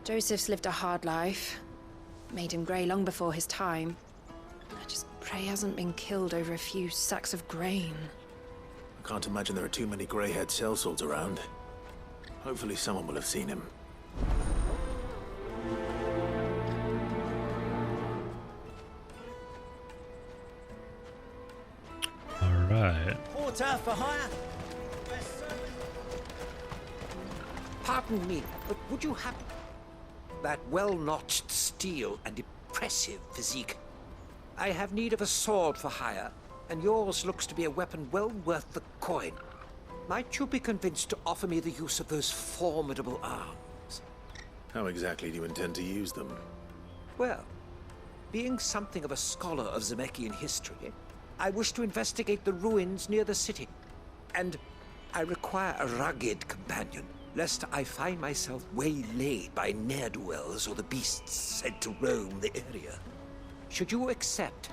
Joseph's lived a hard life. Made him grey long before his time. I just pray he hasn't been killed over a few sacks of grain. I can't imagine there are too many grey-haired sellswords around. Hopefully someone will have seen him. porter for hire? Pardon me, but would you have that well-notched steel and impressive physique? I have need of a sword for hire, and yours looks to be a weapon well worth the coin. Might you be convinced to offer me the use of those formidable arms? How exactly do you intend to use them? Well, being something of a scholar of Zemeckis history, I wish to investigate the ruins near the city. And I require a rugged companion, lest I find myself waylaid by ne'er-do-wells or the beasts sent to roam the area. Should you accept,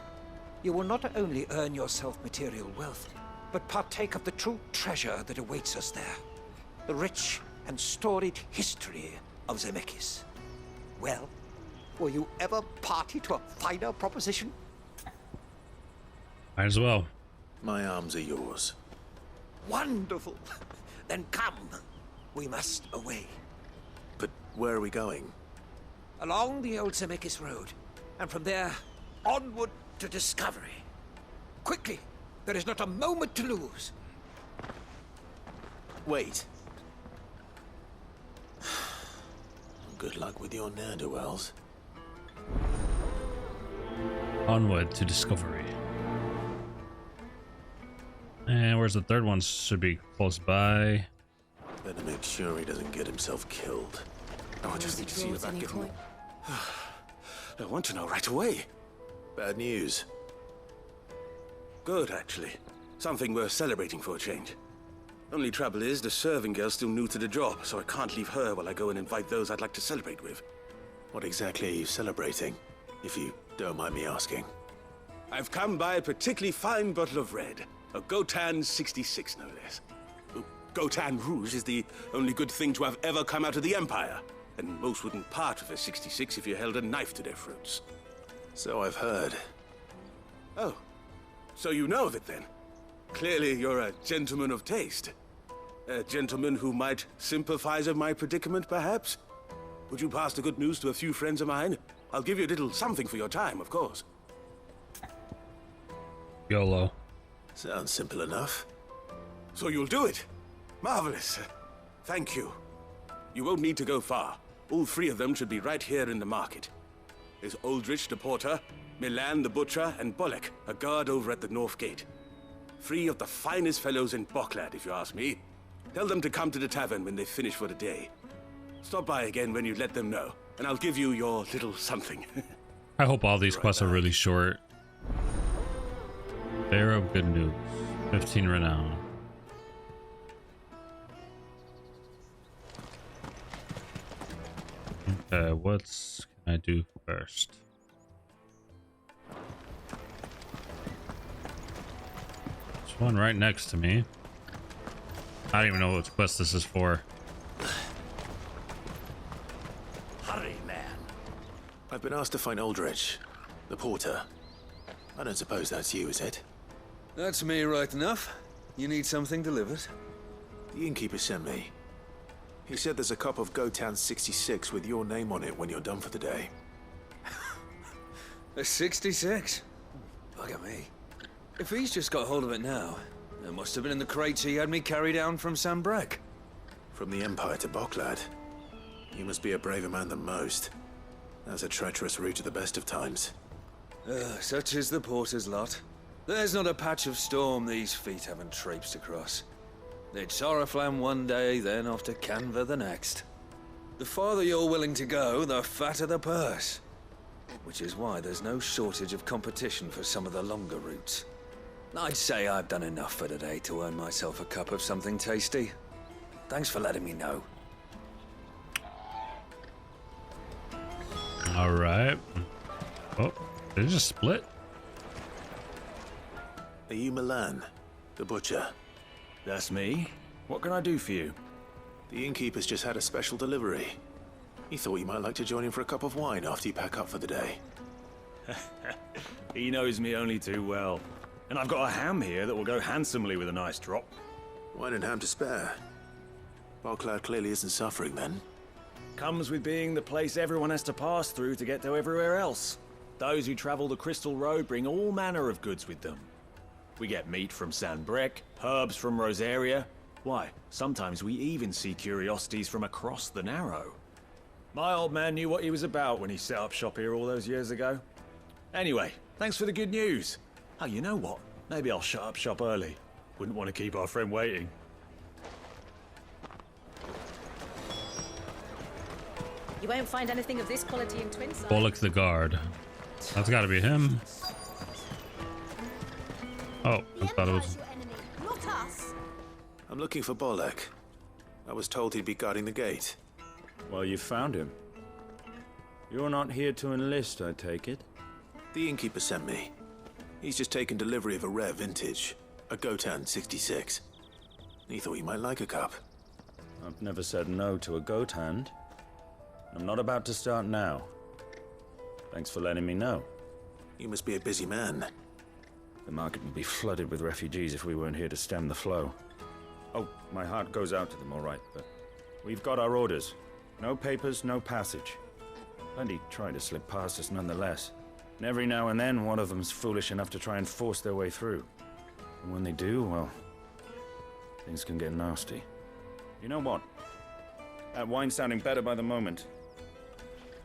you will not only earn yourself material wealth, but partake of the true treasure that awaits us there. The rich and storied history of Zemeckis. Well, were you ever party to a finer proposition? Might as well. My arms are yours. Wonderful! Then come. We must away. But where are we going? Along the old Zemeckis Road, and from there, onward to discovery. Quickly! There is not a moment to lose. Wait. Good luck with your ne'er-do-wells. Onward to discovery. And where's the third one? Should be close by. Better make sure he doesn't get himself killed. Oh, I just need to see you back. I want to know right away. Bad news. Good, actually. Something worth celebrating for a change. Only trouble is, the serving girl's still new to the job, so I can't leave her while I go and invite those I'd like to celebrate with. What exactly are you celebrating, if you don't mind me asking? I've come by a particularly fine bottle of red. A Gotan 66, no less. Gotan Rouge is the only good thing to have ever come out of the Empire, and most wouldn't part with a 66 if you held a knife to their throats. So I've heard. Oh, so you know of it then? Clearly you're a gentleman of taste. A gentleman who might sympathize with my predicament, perhaps? Would you pass the good news to a few friends of mine? I'll give you a little something for your time, of course. YOLO. Sounds simple enough. So you'll do it? Marvelous. Thank you. You won't need to go far. All three of them should be right here in the market. There's Aldrich the porter, Milan the butcher, and Bolek, a guard over at the north gate. Three of the finest fellows in Boklad, if you ask me. Tell them to come to the tavern when they finish for the day. Stop by again when you let them know, and I'll give you your little something. I hope all these quests are really short. Bearer of good news. 15 renown. Okay, what can I do first? There's one right next to me. I don't even know what quest this is for. Hurry, man. I've been asked to find Aldrich, the porter. I don't suppose that's you, is it? That's me right enough. You need something delivered? The innkeeper sent me. He said there's a cup of Gotan 66 with your name on it when you're done for the day. A 66? Look at me. If he's just got hold of it now, it must have been in the crates he had me carry down from Sambrek. From the Empire to Boklad. You must be a braver man than most. That's a treacherous route at the best of times. Such is the porter's lot. There's not a patch of storm these feet haven't traipsed across. It's Oriflamme one day, then off to Canva the next. The farther you're willing to go, the fatter the purse. Which is why there's no shortage of competition for some of the longer routes. I'd say I've done enough for today to earn myself a cup of something tasty. Thanks for letting me know. All right. Oh, did it just split? Are you Milan, the butcher? That's me. What can I do for you? The innkeeper's just had a special delivery. He thought you might like to join him for a cup of wine after you pack up for the day. He knows me only too well. And I've got a ham here that will go handsomely with a nice drop. Wine and ham to spare. Boklad clearly isn't suffering then. Comes with being the place everyone has to pass through to get to everywhere else. Those who travel the Crystal Road bring all manner of goods with them. We get meat from Sandbreck, herbs from Rosaria. Why, sometimes we even see curiosities from across the Narrow. My old man knew what he was about when he set up shop here all those years ago. Anyway, thanks for the good news. Oh, you know what? Maybe I'll shut up shop early. Wouldn't want to keep our friend waiting. You won't find anything of this quality in Twinside. Bullock the guard. That's got to be him. Oh, I thought it was. Not us. I'm looking for Bullock. I was told he'd be guarding the gate. Well, you found him. You're not here to enlist, I take it? The innkeeper sent me. He's just taken delivery of a rare vintage, a Gotan 66. He thought you might like a cup. I've never said no to a goat hand. I'm not about to start now. Thanks for letting me know. You must be a busy man. The market would be flooded with refugees if we weren't here to stem the flow. Oh, my heart goes out to them, all right, but we've got our orders. No papers, no passage. Plenty try to slip past us nonetheless. And every now and then, one of them's foolish enough to try and force their way through. And when they do, well, things can get nasty. You know what? That wine's sounding better by the moment.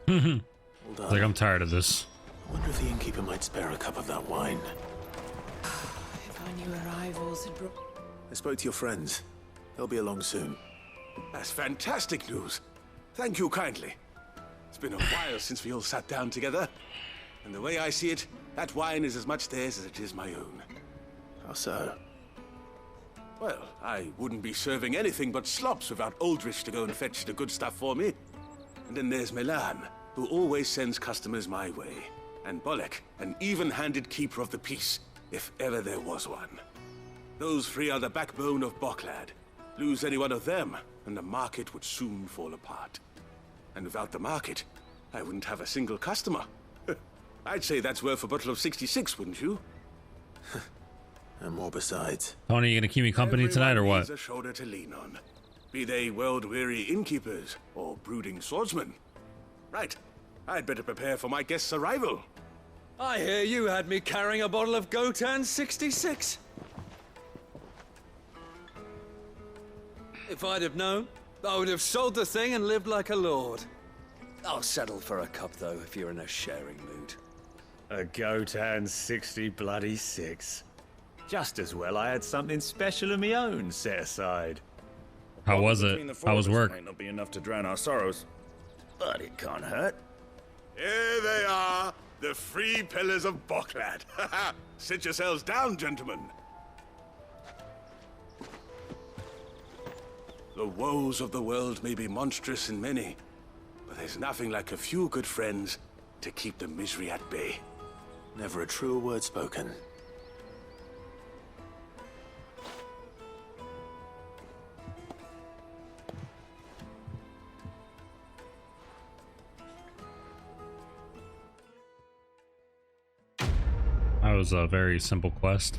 Like, I'm tired of this. I wonder if the innkeeper might spare a cup of that wine. If our new arrivals had brought... I spoke to your friends. They'll be along soon. That's fantastic news. Thank you kindly. It's been a while since we all sat down together. And the way I see it, that wine is as much theirs as it is my own. How so? Well, I wouldn't be serving anything but slops without Aldrich to go and fetch the good stuff for me. And then there's Milan, who always sends customers my way. And Bullock, an even-handed keeper of the peace, if ever there was one. Those three are the backbone of Boklad. Lose any one of them, and the market would soon fall apart. And without the market, I wouldn't have a single customer. I'd say that's worth a bottle of 66, wouldn't you? And more besides. Tony, you gonna keep me company tonight or what? Needs a shoulder to lean on. Be they world-weary innkeepers or brooding swordsmen. Right. I'd better prepare for my guest's arrival. I hear you had me carrying a bottle of Gotan 66. If I'd have known, I would have sold the thing and lived like a lord. I'll settle for a cup, though, if you're in a sharing mood. A Gotan 60 bloody 6. Just as well I had something special of my own set aside. How was it? How was work? Might not be enough to drown our sorrows, but it can't hurt. Here they are, the three pillars of Boklad. Sit yourselves down, gentlemen. The woes of the world may be monstrous and many, but there's nothing like a few good friends to keep the misery at bay. Never a truer word spoken. That was a very simple quest.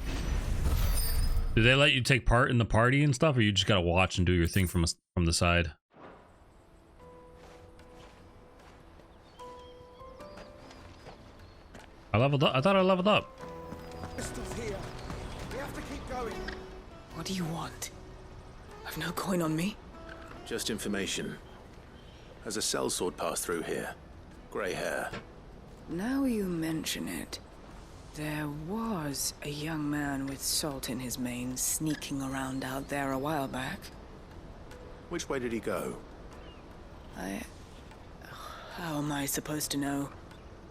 Do they let you take part in the party and stuff, or you just gotta watch and do your thing from the side? I leveled up. I thought I leveled up. Crystal's here. We have to keep going. What do you want? I've no coin on me. Just information. Has a sellsword passed through here? Grey hair. Now you mention it, there was a young man with salt in his mane sneaking around out there a while back. Which way did he go? How am I supposed to know?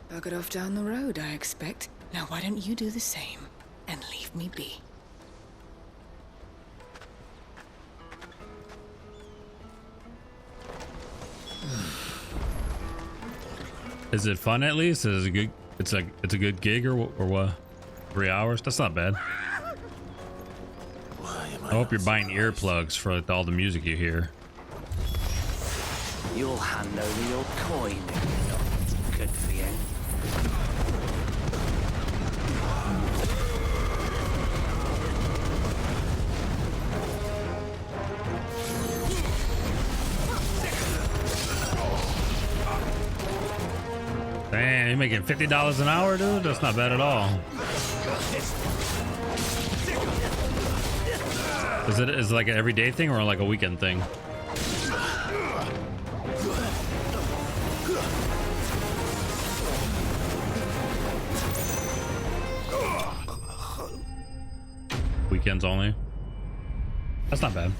Buggered off down the road, I expect. Now why don't you do the same and leave me be? Is it fun at least? Is it good? It's a good gig or what? 3 hours? That's not bad. I hope you're buying earplugs for like, all the music you hear. You'll hand over your coin if you're not. Good for you. Damn, you're making $50 an hour, dude? That's not bad at all. Is it like an everyday thing or like a weekend thing? Weekends only. That's not bad.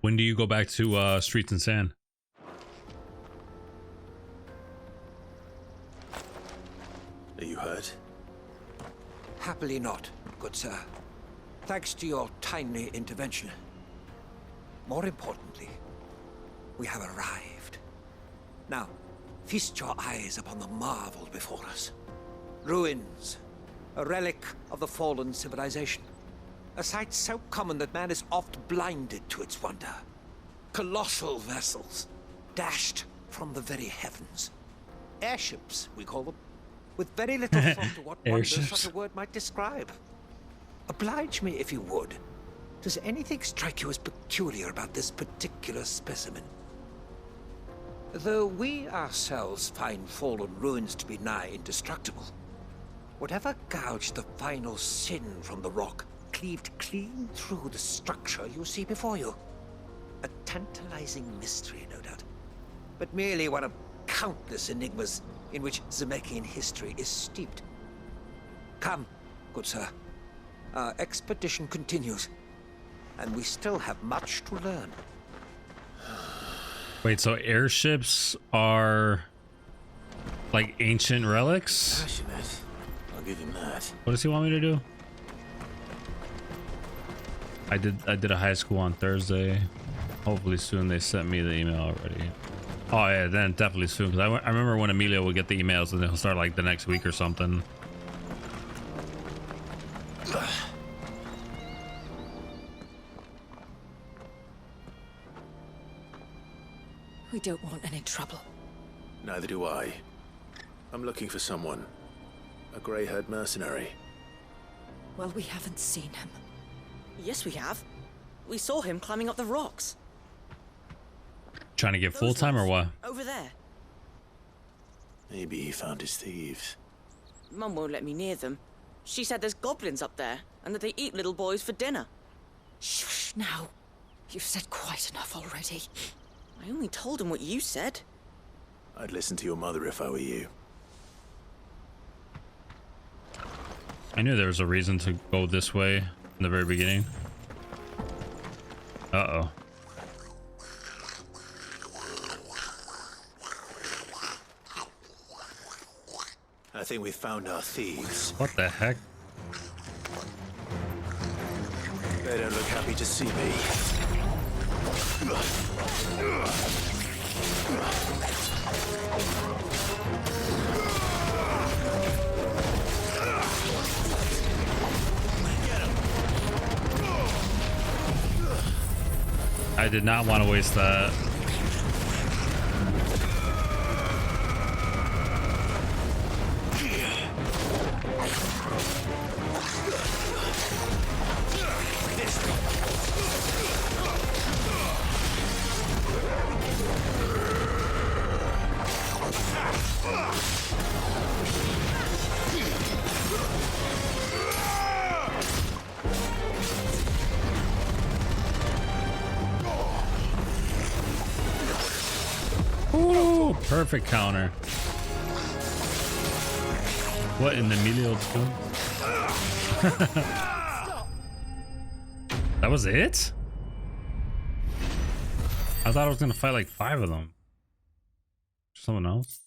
When do you go back to Streets and Sand? Are you hurt? Happily not, good sir. Thanks to your timely intervention. More importantly, we have arrived. Now, feast your eyes upon the marvel before us. Ruins, a relic of the fallen civilization. A sight so common that man is oft blinded to its wonder. Colossal vessels, dashed from the very heavens. Airships, we call them, with very little thought to what wonder such a word might describe. Oblige me if you would. Does anything strike you as peculiar about this particular specimen? Though we ourselves find fallen ruins to be nigh indestructible, whatever gouged the final sin from the rock cleaved clean through the structure you see before you. A tantalizing mystery, no doubt, but merely one of countless enigmas in which Zemeckis history is steeped. Come, good sir. Our expedition continues, and we still have much to learn. Wait, so airships are like ancient relics? Passionate. I'll give him that. What does he want me to do? I did a high school on Thursday. Hopefully soon. They sent me the email already. Oh yeah, then definitely soon. Because I remember when Emilio would get the emails and they'll start like the next week or something. We don't want any trouble. Neither do I. I'm looking for someone. A grey-haired mercenary. Well, we haven't seen him. Yes, we have. We saw him climbing up the rocks. Trying to get full time or what? Over there. Maybe he found his thieves. Mum won't let me near them. She said there's goblins up there, and that they eat little boys for dinner. Shush now. You've said quite enough already. I only told him what you said. I'd listen to your mother if I were you. I knew there was a reason to go this way in the very beginning. Uh-oh. I think we found our thieves. What the heck? They don't look happy to see me. I did not want to waste that. Ooh, perfect counter. What in the Emilio doing? That was it? I thought I was gonna fight like 5 of them. Someone else?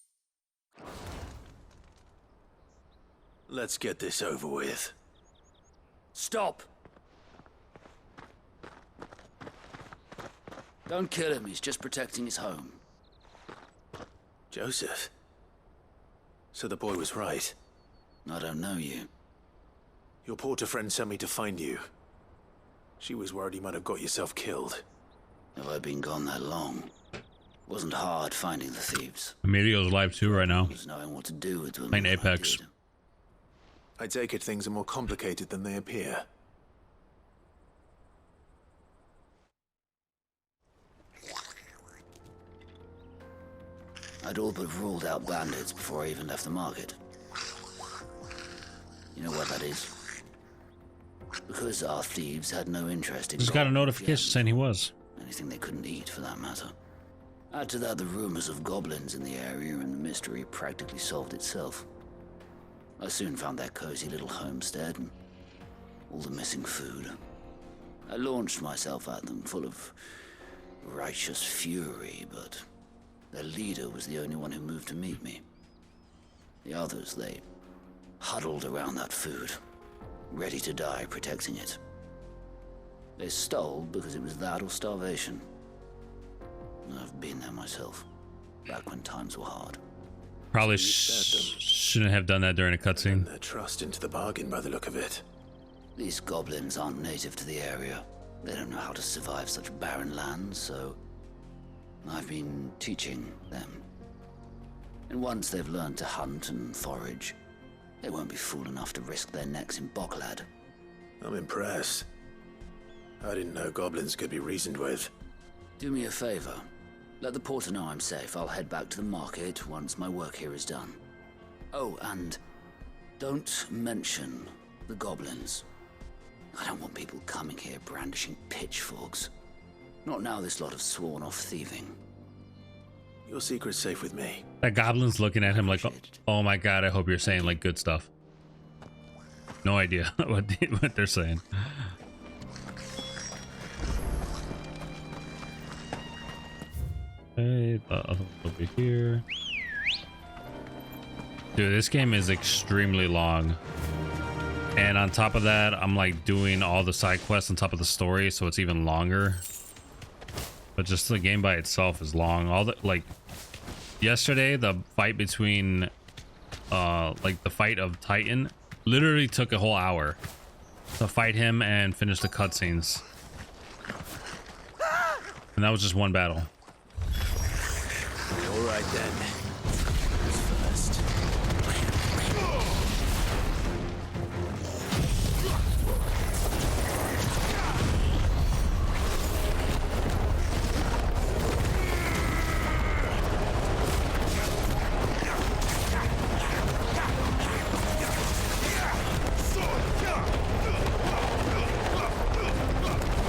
Let's get this over with. Stop! Don't kill him, he's just protecting his home. Joseph? So the boy was right. I don't know you. Your porter friend sent me to find you. She was worried you might have got yourself killed. Have I been gone that long? Wasn't hard finding the thieves. Emilio's live too right now. Knowing what to do with them. Playing Apex. I take it things are more complicated than they appear. I'd all but ruled out bandits before I even left the market. You know what that is? Because our thieves had no interest in Just got a gold, notification gems, saying he was. anything they couldn't eat, for that matter. Add to that the rumors of goblins in the area, and the mystery practically solved itself. I soon found their cozy little homestead and all the missing food. I launched myself at them, full of righteous fury, but their leader was the only one who moved to meet me. The others, they huddled around that food, ready to die protecting it. They stole because it was that or starvation. I've been there myself, back when times were hard. Probably shouldn't have done that during a cutscene. Their trust into the bargain by the look of it. These goblins aren't native to the area. They don't know how to survive such barren lands, so I've been teaching them. And once they've learned to hunt and forage, they won't be fool enough to risk their necks in Boklad. I'm impressed. I didn't know goblins could be reasoned with. Do me a favor. Let the porter know I'm safe. I'll head back to the market once my work here is done. Oh, and don't mention the goblins. I don't want people coming here brandishing pitchforks. Not now this lot have sworn off thieving. Your secret's safe with me. That goblin's looking at him like, oh my god, I hope you're saying like good stuff. No idea what they're saying. Okay, the other one over here. Dude, this game is extremely long. And on top of that, I'm like doing all the side quests on top of the story, so it's even longer. But just the game by itself is long. All the like yesterday, the fight between like the fight of Titan literally took a whole hour to fight him and finish the cutscenes. And that was just one battle. All right then. First.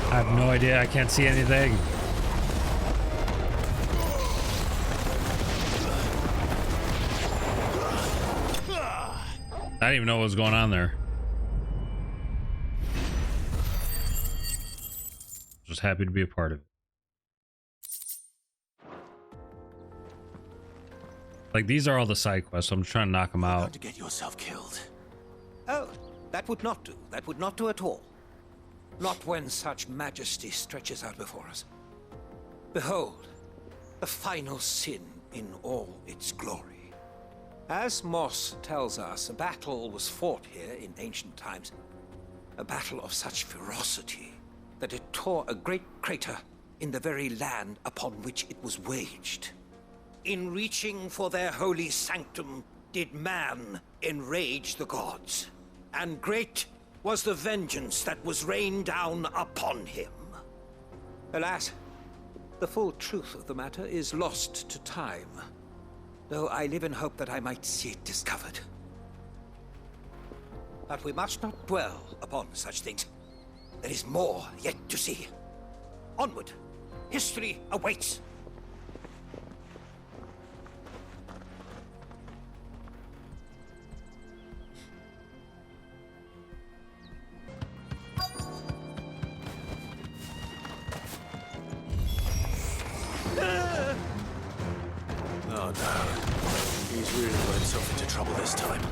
I have no idea. I can't see anything. I didn't even know what was going on there. Just happy to be a part of it. Like, these are all the side quests, so I'm just trying to knock them out. To get yourself killed. Oh, that would not do. That would not do at all. Not when such majesty stretches out before us. Behold, the final sin in all its glory. As Moss tells us, a battle was fought here in ancient times. A battle of such ferocity that it tore a great crater in the very land upon which it was waged. In reaching for their holy sanctum, did man enrage the gods. And great was the vengeance that was rained down upon him. Alas, the full truth of the matter is lost to time. Though I live in hope that I might see it discovered. But we must not dwell upon such things. There is more yet to see. Onward! History awaits! Oh no. He's really got himself into trouble this time.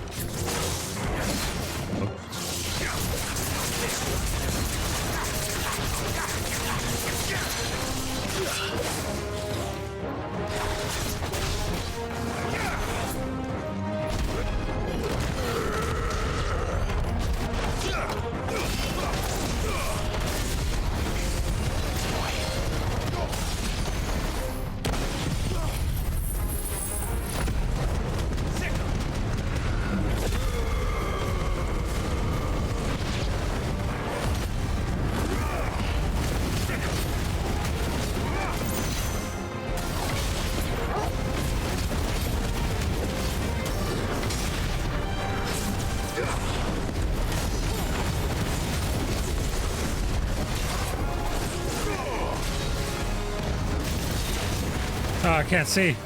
I can't see.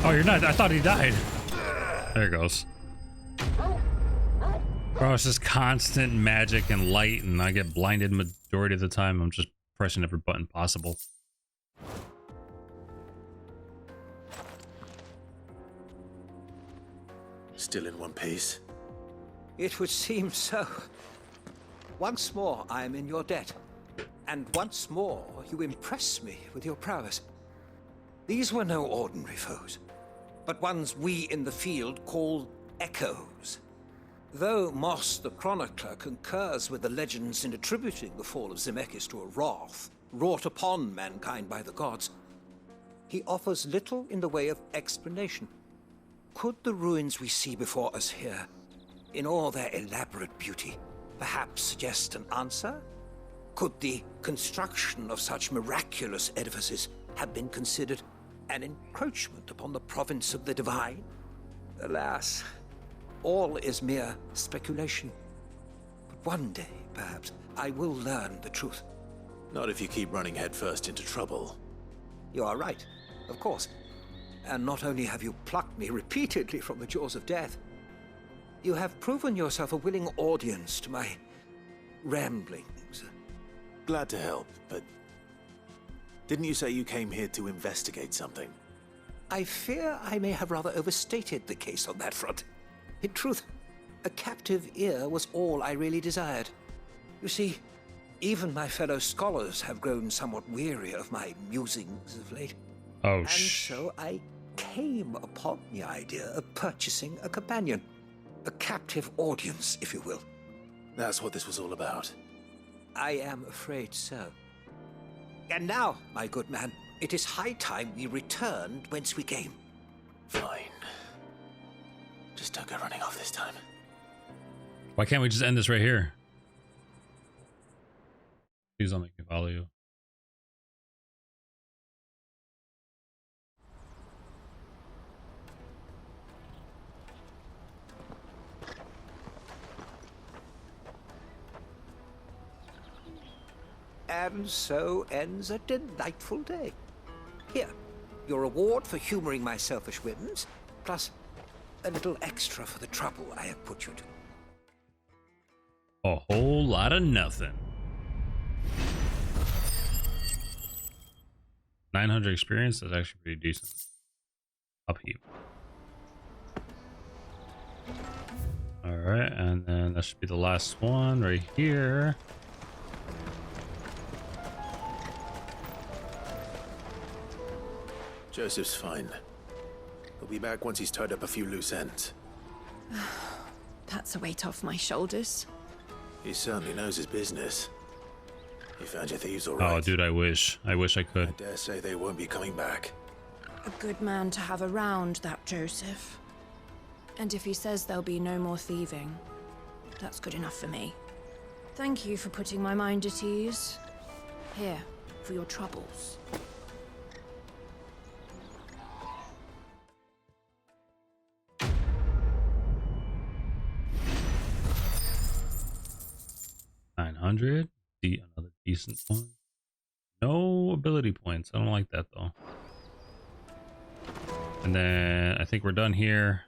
Oh, you're not. I thought he died. There it goes. Bro, it's just constant magic and light, and I get blinded majority of the time. I'm just pressing every button possible. Still in one piece? It would seem so. Once more, I am in your debt. And once more, you impress me with your prowess. These were no ordinary foes, but ones we in the field call echoes. Though Moss the Chronicler concurs with the legends in attributing the fall of Zemeckis to a wrath wrought upon mankind by the gods, he offers little in the way of explanation. Could the ruins we see before us here, in all their elaborate beauty, perhaps suggest an answer? Could the construction of such miraculous edifices have been considered an encroachment upon the province of the divine? Alas, all is mere speculation. But one day, perhaps, I will learn the truth. Not if you keep running headfirst into trouble. You are right, of course. And not only have you plucked me repeatedly from the jaws of death, you have proven yourself a willing audience to my ramblings. Glad to help, but didn't you say you came here to investigate something? I fear I may have rather overstated the case on that front. In truth, a captive ear was all I really desired. You see, even my fellow scholars have grown somewhat weary of my musings of late. Oh, and so I came upon the idea of purchasing a companion. A captive audience, if you will. That's what this was all about. I am afraid so. And now, my good man, it is high time we returned whence we came. Fine. Just don't go running off this time. Why can't we just end this right here? Please don't make me follow you. And so ends a delightful day. Here, your reward for humoring my selfish whims, plus a little extra for the trouble I have put you to. A whole lot of nothing. 900 experience is actually pretty decent. Upheave. All right, and then that should be the last one right here. Joseph's fine. He'll be back once he's tied up a few loose ends. That's a weight off my shoulders. He certainly knows his business. You found your thieves all right. Oh, dude, I wish I could. I dare say they won't be coming back. A good man to have around, that Joseph. And if he says there'll be no more thieving, that's good enough for me. Thank you for putting my mind at ease. Here, for your troubles. $900. Another decent one. No ability points. I don't like that though. And then I think we're done here.